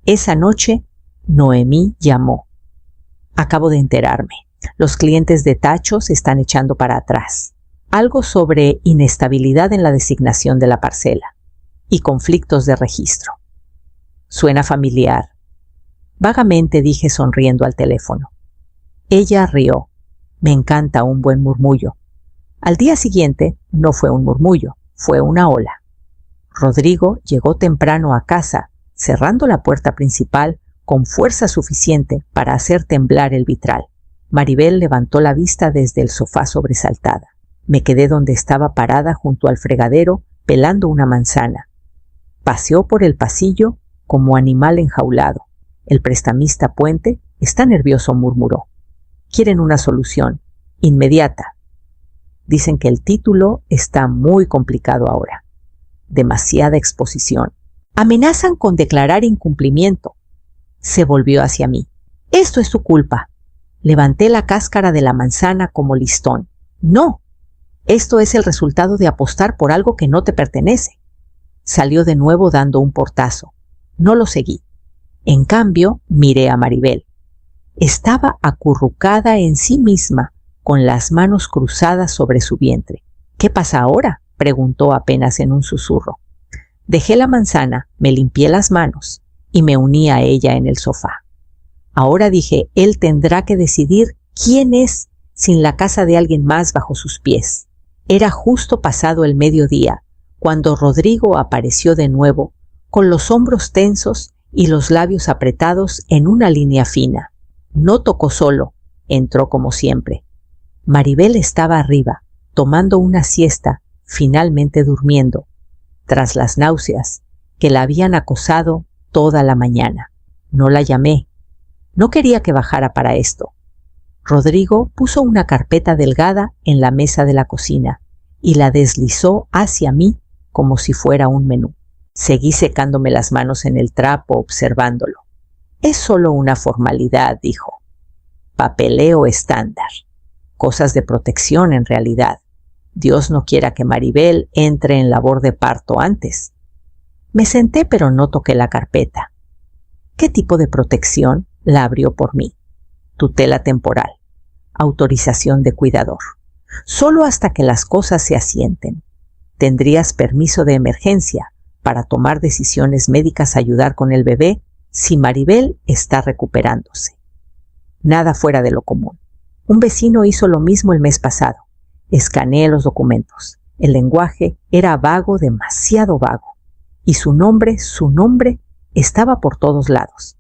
Esa noche, Noemí llamó. Acabo de enterarme. Los clientes de tacho se están echando para atrás. Algo sobre inestabilidad en la designación de la parcela y conflictos de registro. Suena familiar. Vagamente dije sonriendo al teléfono. Ella rió. Me encanta un buen murmullo. Al día siguiente no fue un murmullo, fue una ola. Rodrigo llegó temprano a casa, cerrando la puerta principal con fuerza suficiente para hacer temblar el vitral. Maribel levantó la vista desde el sofá sobresaltada. Me quedé donde estaba parada junto al fregadero, pelando una manzana. Paseó por el pasillo como animal enjaulado. El prestamista Puente está nervioso, murmuró. Quieren una solución, inmediata. Dicen que el título está muy complicado ahora. Demasiada exposición. Amenazan con declarar incumplimiento. Se volvió hacia mí. Esto es tu culpa. Levanté la cáscara de la manzana como listón. No. Esto es el resultado de apostar por algo que no te pertenece. Salió de nuevo dando un portazo. No lo seguí. En cambio, miré a Maribel. Estaba acurrucada en sí misma, con las manos cruzadas sobre su vientre. ¿Qué pasa ahora?, preguntó apenas en un susurro. Dejé la manzana, me limpié las manos y me uní a ella en el sofá. Ahora dije, él tendrá que decidir quién es sin la casa de alguien más bajo sus pies. Era justo pasado el mediodía, cuando Rodrigo apareció de nuevo, con los hombros tensos y los labios apretados en una línea fina. No tocó solo, entró como siempre. Maribel estaba arriba, tomando una siesta, finalmente durmiendo, tras las náuseas que la habían acosado toda la mañana. No la llamé. No quería que bajara para esto. Rodrigo puso una carpeta delgada en la mesa de la cocina y la deslizó hacia mí como si fuera un menú. Seguí secándome las manos en el trapo observándolo. Es solo una formalidad, dijo. Papeleo estándar. Cosas de protección en realidad. Dios no quiera que Maribel entre en labor de parto antes. Me senté pero no toqué la carpeta. ¿Qué tipo de protección? La abrió por mí. Tutela temporal. Autorización de cuidador. Solo hasta que las cosas se asienten. Tendrías permiso de emergencia para tomar decisiones médicas, ayudar con el bebé si Maribel está recuperándose. Nada fuera de lo común. Un vecino hizo lo mismo el mes pasado. Escaneé los documentos. El lenguaje era vago, demasiado vago. Y su nombre, estaba por todos lados.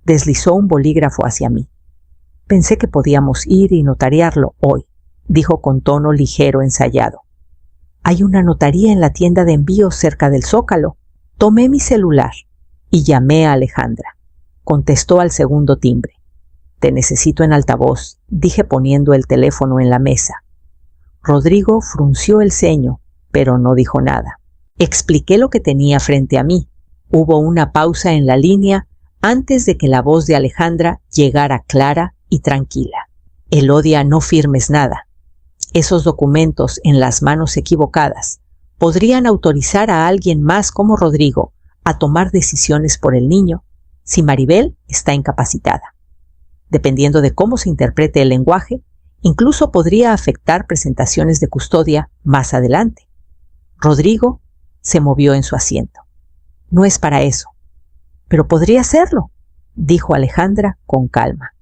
Deslizó un bolígrafo hacia mí. Pensé que podíamos ir y notariarlo hoy, dijo con tono ligero ensayado. Hay una notaría en la tienda de envíos cerca del Zócalo. Tomé mi celular y llamé a Alejandra. Contestó al segundo timbre. Te necesito en altavoz, dije poniendo el teléfono en la mesa. Rodrigo frunció el ceño, pero no dijo nada. Expliqué lo que tenía frente a mí. Hubo una pausa en la línea antes de que la voz de Alejandra llegara clara y tranquila. Elodia, no firmes nada. Esos documentos en las manos equivocadas podrían autorizar a alguien más como Rodrigo a tomar decisiones por el niño si Maribel está incapacitada. Dependiendo de cómo se interprete el lenguaje, incluso podría afectar presentaciones de custodia más adelante. Rodrigo se movió en su asiento. No es para eso. Pero podría serlo, dijo Alejandra con calma.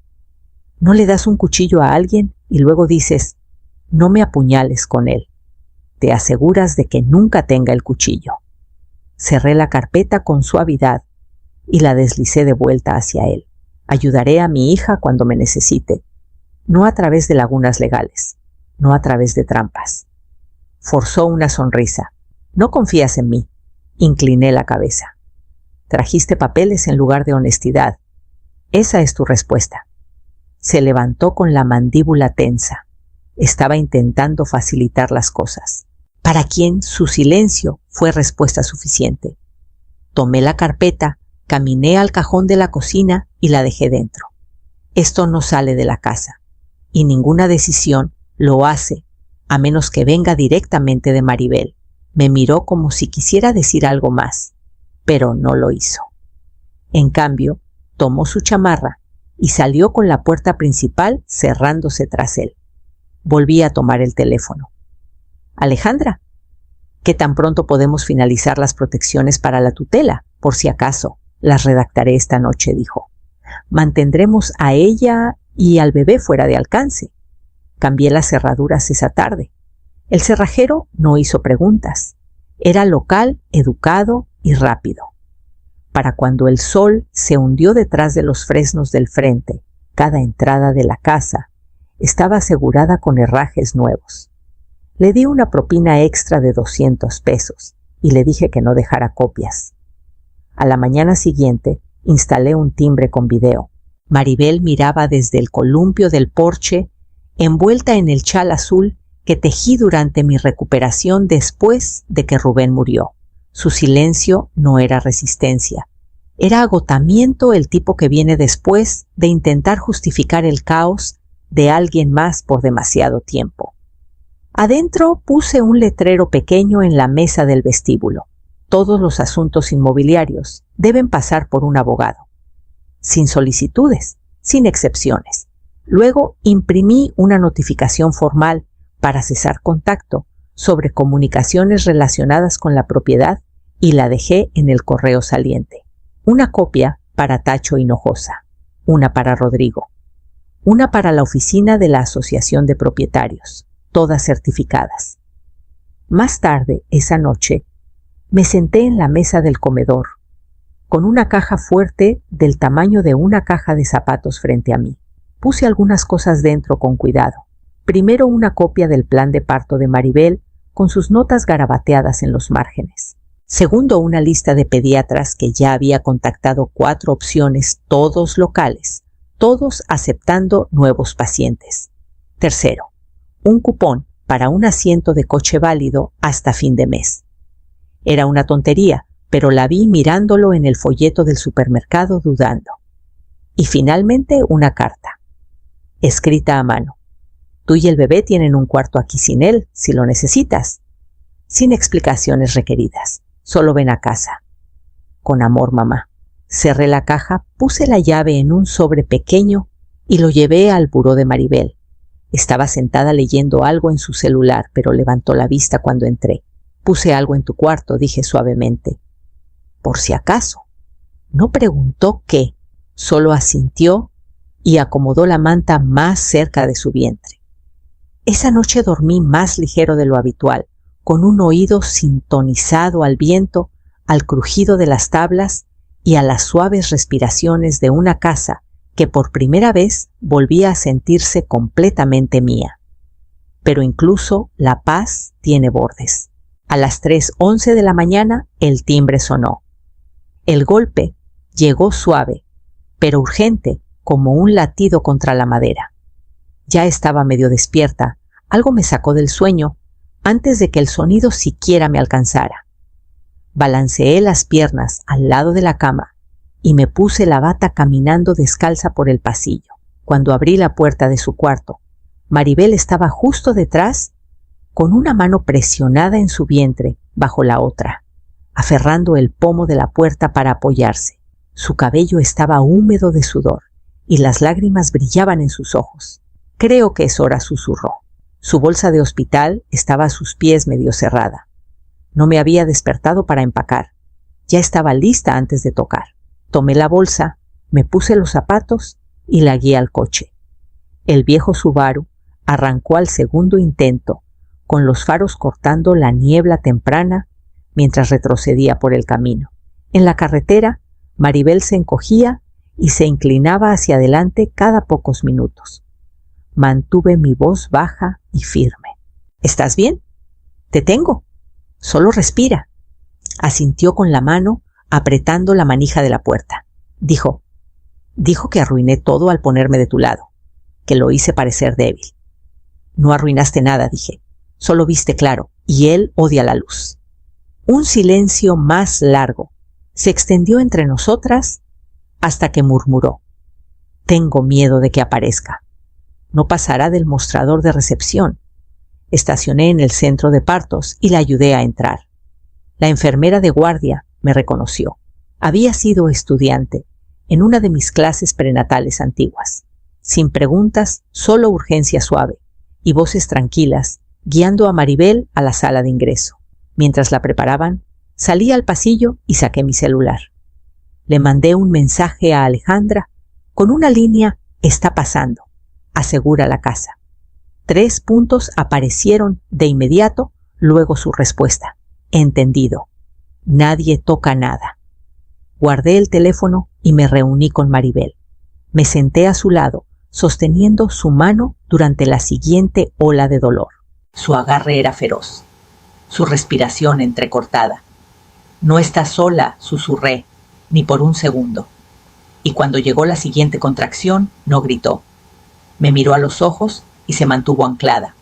¿No le das un cuchillo a alguien y luego dices, no me apuñales con él? Te aseguras de que nunca tenga el cuchillo. Cerré la carpeta con suavidad y la deslicé de vuelta hacia él. Ayudaré a mi hija cuando me necesite, no a través de lagunas legales, no a través de trampas. Forzó una sonrisa. ¿No confías en mí? Incliné la cabeza. Trajiste papeles en lugar de honestidad. Esa es tu respuesta. Se levantó con la mandíbula tensa. Estaba intentando facilitar las cosas, para quien su silencio fue respuesta suficiente. Tomé la carpeta, caminé al cajón de la cocina y la dejé dentro. Esto no sale de la casa, y ninguna decisión lo hace, a menos que venga directamente de Maribel. Me miró como si quisiera decir algo más, pero no lo hizo. En cambio, tomó su chamarra y salió con la puerta principal cerrándose tras él. Volví a tomar el teléfono. Alejandra, ¿qué tan pronto podemos finalizar las protecciones para la tutela? Por si acaso, las redactaré esta noche, dijo. Mantendremos a ella y al bebé fuera de alcance. Cambié las cerraduras esa tarde. El cerrajero no hizo preguntas. Era local, educado y rápido. Para cuando el sol se hundió detrás de los fresnos del frente, cada entrada de la casa estaba asegurada con herrajes nuevos. Le di una propina extra de 200 pesos y le dije que no dejara copias. A la mañana siguiente instalé un timbre con video. Maribel miraba desde el columpio del porche, envuelta en el chal azul que tejí durante mi recuperación después de que Rubén murió. Su silencio no era resistencia. Era agotamiento, el tipo que viene después de intentar justificar el caos de alguien más por demasiado tiempo. Adentro puse un letrero pequeño en la mesa del vestíbulo. Todos los asuntos inmobiliarios deben pasar por un abogado. Sin solicitudes, sin excepciones. Luego imprimí una notificación formal para cesar contacto sobre comunicaciones relacionadas con la propiedad y la dejé en el correo saliente. Una copia para Tacho Hinojosa, una para Rodrigo, una para la oficina de la Asociación de Propietarios, todas certificadas. Más tarde, esa noche, me senté en la mesa del comedor, con una caja fuerte del tamaño de una caja de zapatos frente a mí. Puse algunas cosas dentro con cuidado. Primero una copia del plan de parto de Maribel con sus notas garabateadas en los márgenes. Segundo, una lista de pediatras que ya había contactado 4 opciones, todos locales, todos aceptando nuevos pacientes. Tercero, un cupón para un asiento de coche válido hasta fin de mes. Era una tontería, pero la vi mirándolo en el folleto del supermercado dudando. Y finalmente una carta, escrita a mano. Tú y el bebé tienen un cuarto aquí sin él, si lo necesitas. Sin explicaciones requeridas. Solo ven a casa. Con amor, mamá. Cerré la caja, puse la llave en un sobre pequeño y lo llevé al buró de Maribel. Estaba sentada leyendo algo en su celular, pero levantó la vista cuando entré. Puse algo en tu cuarto, dije suavemente. Por si acaso. No preguntó qué, solo asintió y acomodó la manta más cerca de su vientre. Esa noche dormí más ligero de lo habitual, con un oído sintonizado al viento, al crujido de las tablas y a las suaves respiraciones de una casa que por primera vez volvía a sentirse completamente mía. Pero incluso la paz tiene bordes. A las 3:11 de la mañana el timbre sonó. El golpe llegó suave, pero urgente, como un latido contra la madera. Ya estaba medio despierta, algo me sacó del sueño antes de que el sonido siquiera me alcanzara. Balanceé las piernas al lado de la cama y me puse la bata caminando descalza por el pasillo. Cuando abrí la puerta de su cuarto, Maribel estaba justo detrás, con una mano presionada en su vientre bajo la otra, aferrando el pomo de la puerta para apoyarse. Su cabello estaba húmedo de sudor y las lágrimas brillaban en sus ojos. Creo que es hora, susurró. Su bolsa de hospital estaba a sus pies medio cerrada. No me había despertado para empacar. Ya estaba lista antes de tocar. Tomé la bolsa, me puse los zapatos y la guié al coche. El viejo Subaru arrancó al segundo intento, con los faros cortando la niebla temprana mientras retrocedía por el camino. En la carretera, Maribel se encogía y se inclinaba hacia adelante cada pocos minutos. Mantuve mi voz baja y firme. ¿Estás bien? Te tengo. Solo respira. Asintió con la mano, apretando la manija de la puerta. Dijo que arruiné todo al ponerme de tu lado, que lo hice parecer débil. No arruinaste nada, dije. Solo viste claro, y él odia la luz. Un silencio más largo se extendió entre nosotras hasta que murmuró. Tengo miedo de que aparezca. No pasará del mostrador de recepción. Estacioné en el centro de partos y la ayudé a entrar. La enfermera de guardia me reconoció. Había sido estudiante en una de mis clases prenatales antiguas. Sin preguntas, solo urgencia suave y voces tranquilas, guiando a Maribel a la sala de ingreso. Mientras la preparaban, salí al pasillo y saqué mi celular. Le mandé un mensaje a Alejandra con una línea: está pasando, asegura la casa. 3 puntos aparecieron de inmediato, luego su respuesta: entendido. Nadie toca nada. Guardé el teléfono y me reuní con Maribel. Me senté a su lado, sosteniendo su mano durante la siguiente ola de dolor. Su agarre era feroz, su respiración entrecortada. No estás sola, susurré, ni por un segundo. Y cuando llegó la siguiente contracción, no gritó. Me miró a los ojos y se mantuvo anclada.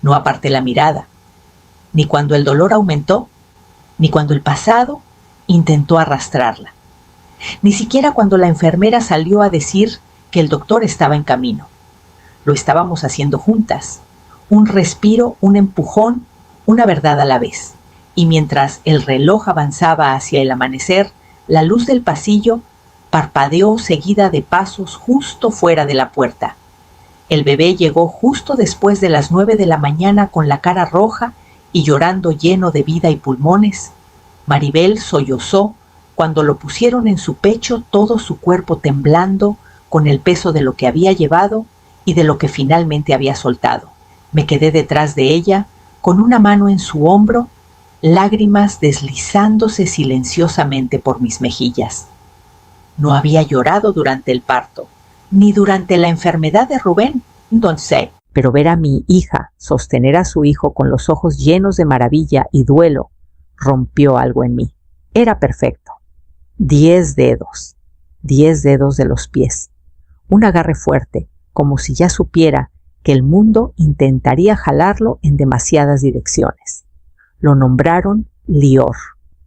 No aparté la mirada, ni cuando el dolor aumentó, ni cuando el pasado intentó arrastrarla, ni siquiera cuando la enfermera salió a decir que el doctor estaba en camino. Lo estábamos haciendo juntas, un respiro, un empujón, una verdad a la vez. Y mientras el reloj avanzaba hacia el amanecer, la luz del pasillo parpadeó seguida de pasos justo fuera de la puerta. El bebé llegó justo después de las 9 de la mañana con la cara roja y llorando lleno de vida y pulmones. Maribel sollozó cuando lo pusieron en su pecho, todo su cuerpo temblando con el peso de lo que había llevado y de lo que finalmente había soltado. Me quedé detrás de ella, con una mano en su hombro, lágrimas deslizándose silenciosamente por mis mejillas. No había llorado durante el parto, ni durante la enfermedad de Rubén, no sé. Pero ver a mi hija sostener a su hijo con los ojos llenos de maravilla y duelo rompió algo en mí. Era perfecto. 10 dedos, 10 dedos de los pies. Un agarre fuerte, como si ya supiera que el mundo intentaría jalarlo en demasiadas direcciones. Lo nombraron Lior.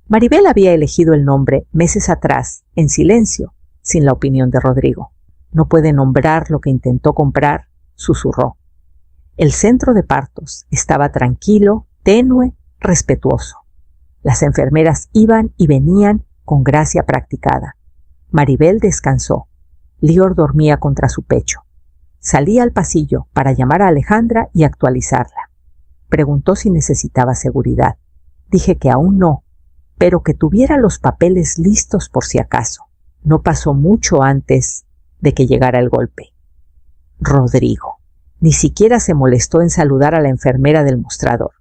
Maribel había elegido el nombre meses atrás, en silencio, sin la opinión de Rodrigo. No puede nombrar lo que intentó comprar, susurró. El centro de partos estaba tranquilo, tenue, respetuoso. Las enfermeras iban y venían con gracia practicada. Maribel descansó. Lior dormía contra su pecho. Salí al pasillo para llamar a Alejandra y actualizarla. Preguntó si necesitaba seguridad. Dije que aún no, pero que tuviera los papeles listos por si acaso. No pasó mucho antes de que llegara el golpe. Rodrigo. Ni siquiera se molestó en saludar a la enfermera del mostrador.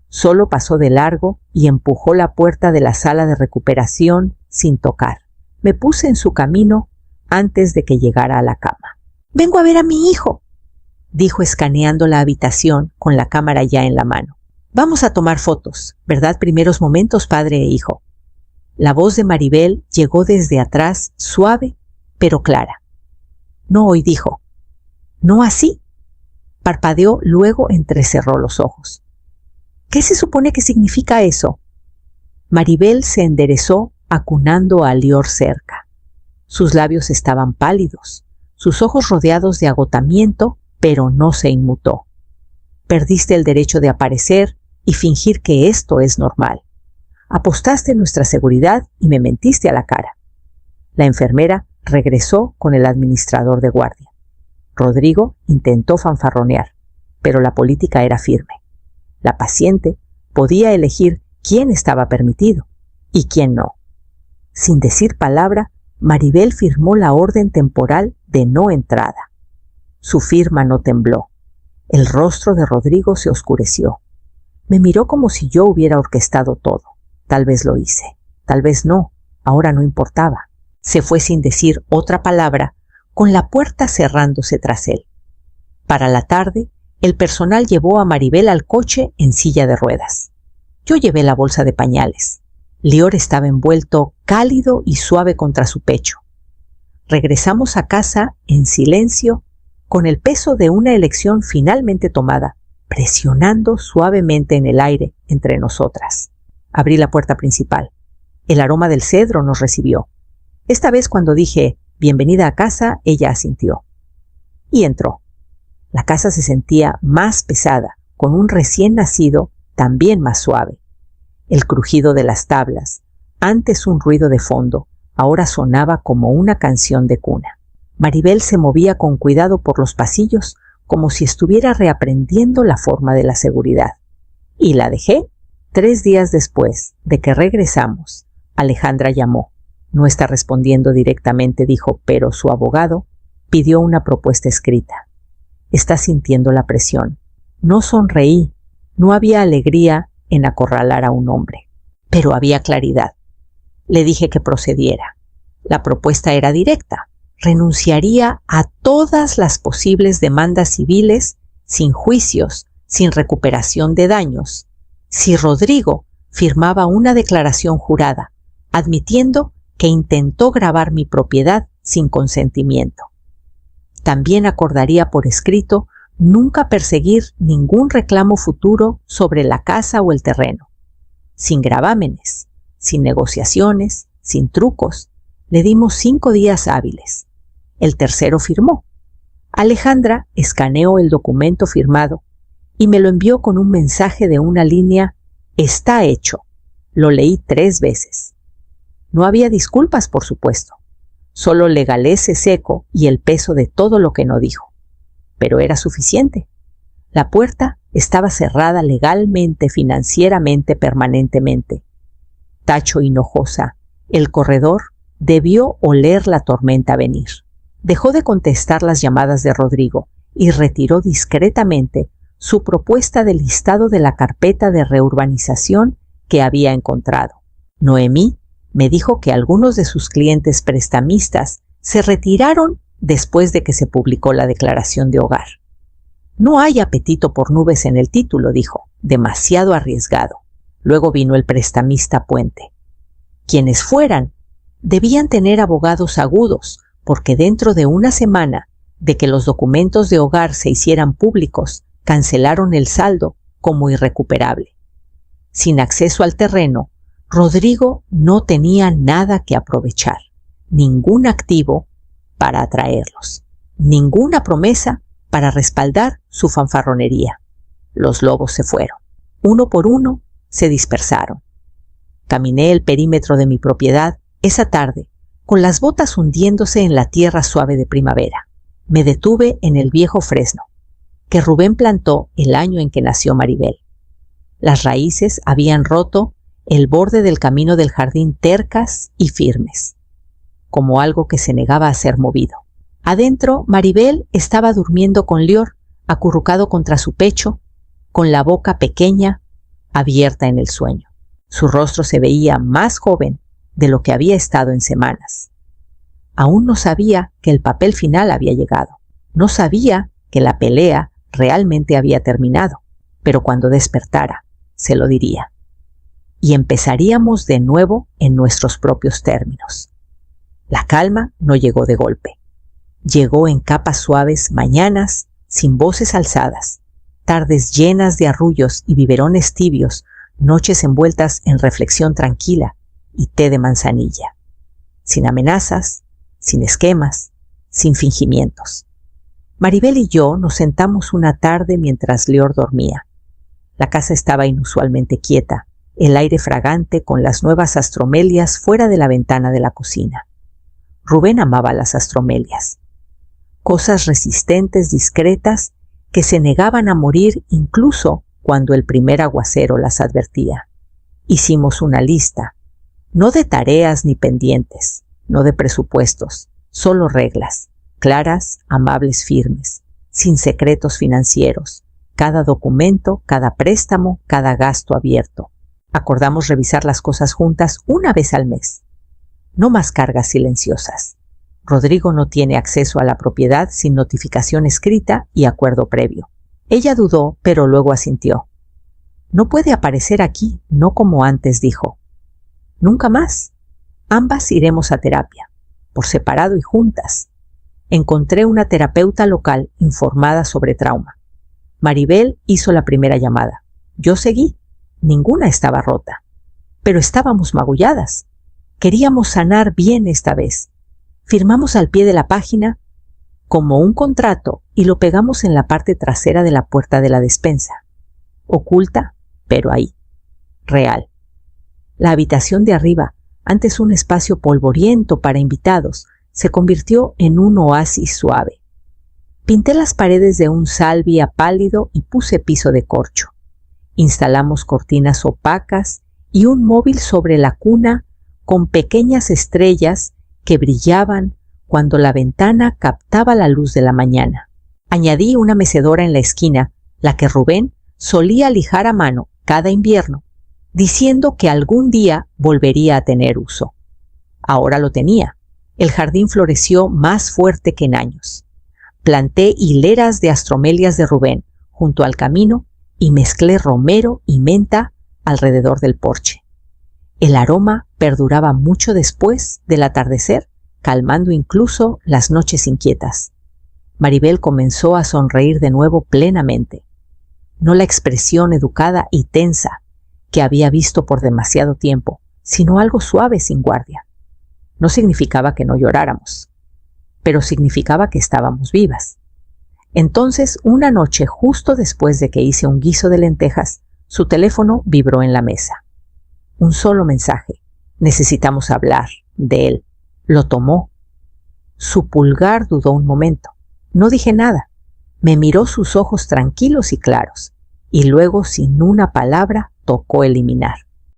Solo pasó de largo y empujó la puerta de la sala de recuperación sin tocar. Me puse en su camino antes de que llegara a la cama. «Vengo a ver a mi hijo», dijo escaneando la habitación con la cámara ya en la mano. «Vamos a tomar fotos, ¿verdad? Primeros momentos, padre e hijo». La voz de Maribel llegó desde atrás, suave, pero clara. «No hoy», dijo. «No así». Parpadeó, luego entrecerró los ojos. «¿Qué se supone que significa eso?» Maribel se enderezó, acunando a Lior cerca. Sus labios estaban pálidos, sus ojos rodeados de agotamiento, pero no se inmutó. «Perdiste el derecho de aparecer y fingir que esto es normal. Apostaste en nuestra seguridad y me mentiste a la cara». La enfermera regresó con el administrador de guardia. Rodrigo intentó fanfarronear, pero la política era firme. La paciente podía elegir quién estaba permitido y quién no. Sin decir palabra, Maribel firmó la orden temporal de no entrada. Su firma no tembló. El rostro de Rodrigo se oscureció. Me miró como si yo hubiera orquestado todo. Tal vez lo hice, tal vez no, ahora no importaba. Se fue sin decir otra palabra, con la puerta cerrándose tras él. Para la tarde, el personal llevó a Maribel al coche en silla de ruedas. Yo llevé la bolsa de pañales. Lior estaba envuelto cálido y suave contra su pecho. Regresamos a casa en silencio, con el peso de una elección finalmente tomada, presionando suavemente en el aire entre nosotras. Abrí la puerta principal. El aroma del cedro nos recibió. Esta vez cuando dije «bienvenida a casa», ella asintió. Y entró. La casa se sentía más pesada, con un recién nacido también más suave. El crujido de las tablas, antes un ruido de fondo, ahora sonaba como una canción de cuna. Maribel se movía con cuidado por los pasillos, como si estuviera reaprendiendo la forma de la seguridad. Y la dejé. 3 días después de que regresamos, Alejandra llamó. No está respondiendo directamente, dijo, pero su abogado pidió una propuesta escrita. Está sintiendo la presión. No sonreí. No había alegría en acorralar a un hombre, pero había claridad. Le dije que procediera. La propuesta era directa. Renunciaría a todas las posibles demandas civiles, sin juicios, sin recuperación de daños, si Rodrigo firmaba una declaración jurada, admitiendo que intentó grabar mi propiedad sin consentimiento. También acordaría por escrito nunca perseguir ningún reclamo futuro sobre la casa o el terreno. Sin gravámenes, sin negociaciones, sin trucos. Le dimos 5 días hábiles. El tercero firmó. Alejandra escaneó el documento firmado y me lo envió con un mensaje de una línea: está hecho. Lo leí 3 veces. No había disculpas, por supuesto. Solo legalese seco y el peso de todo lo que no dijo. Pero era suficiente. La puerta estaba cerrada legalmente, financieramente, permanentemente. Tacho Hinojosa, el corredor, debió oler la tormenta venir. Dejó de contestar las llamadas de Rodrigo y retiró discretamente su propuesta de listado de la carpeta de reurbanización que había encontrado. Noemí me dijo que algunos de sus clientes prestamistas se retiraron después de que se publicó la declaración de hogar. No hay apetito por nubes en el título, dijo, demasiado arriesgado. Luego vino el prestamista Puente. Quienes fueran, debían tener abogados agudos, porque dentro de una semana de que los documentos de hogar se hicieran públicos, cancelaron el saldo como irrecuperable. Sin acceso al terreno, Rodrigo no tenía nada que aprovechar, ningún activo para atraerlos, ninguna promesa para respaldar su fanfarronería. Los lobos se fueron. Uno por uno se dispersaron. Caminé el perímetro de mi propiedad esa tarde, con las botas hundiéndose en la tierra suave de primavera. Me detuve en el viejo fresno, que Rubén plantó el año en que nació Maribel. Las raíces habían roto el borde del camino del jardín tercas y firmes, como algo que se negaba a ser movido. Adentro, Maribel estaba durmiendo con Lior, acurrucado contra su pecho, con la boca pequeña, abierta en el sueño. Su rostro se veía más joven de lo que había estado en semanas. Aún no sabía que el papel final había llegado. No sabía que la pelea realmente había terminado, pero cuando despertara, se lo diría. Y empezaríamos de nuevo en nuestros propios términos. La calma no llegó de golpe. Llegó en capas suaves mañanas, sin voces alzadas, tardes llenas de arrullos y biberones tibios, noches envueltas en reflexión tranquila y té de manzanilla. Sin amenazas, sin esquemas, sin fingimientos. Maribel y yo nos sentamos una tarde mientras Lior dormía. La casa estaba inusualmente quieta, el aire fragante con las nuevas astromelias fuera de la ventana de la cocina. Rubén amaba las astromelias. Cosas resistentes, discretas, que se negaban a morir incluso cuando el primer aguacero las advertía. Hicimos una lista, no de tareas ni pendientes, no de presupuestos, solo reglas, claras, amables, firmes, sin secretos financieros, cada documento, cada préstamo, cada gasto abierto. Acordamos revisar las cosas juntas una vez al mes. No más cargas silenciosas. Rodrigo no tiene acceso a la propiedad sin notificación escrita y acuerdo previo. Ella dudó, pero luego asintió. No puede aparecer aquí, no como antes, dijo. Nunca más. Ambas iremos a terapia, por separado y juntas. Encontré una terapeuta local informada sobre trauma. Maribel hizo la primera llamada. Yo seguí. Ninguna estaba rota. Pero estábamos magulladas. Queríamos sanar bien esta vez. Firmamos al pie de la página como un contrato y lo pegamos en la parte trasera de la puerta de la despensa. Oculta, pero ahí. Real. La habitación de arriba, antes un espacio polvoriento para invitados, se convirtió en un oasis suave. Pinté las paredes de un salvia pálido y puse piso de corcho. Instalamos cortinas opacas y un móvil sobre la cuna con pequeñas estrellas que brillaban cuando la ventana captaba la luz de la mañana. Añadí una mecedora en la esquina, la que Rubén solía lijar a mano cada invierno, diciendo que algún día volvería a tener uso. Ahora lo tenía. El jardín floreció más fuerte que en años. Planté hileras de astromelias de Rubén junto al camino y mezclé romero y menta alrededor del porche. El aroma perduraba mucho después del atardecer, calmando incluso las noches inquietas. Maribel comenzó a sonreír de nuevo plenamente. No la expresión educada y tensa que había visto por demasiado tiempo, sino algo suave sin guardia. No significaba que no lloráramos, pero significaba que estábamos vivas. Entonces, una noche, justo después de que hice un guiso de lentejas, su teléfono vibró en la mesa. Un solo mensaje. Necesitamos hablar de él. Lo tomó. Su pulgar dudó un momento. No dije nada. Me miró sus ojos tranquilos y claros, y luego, sin una palabra, tocó eliminar.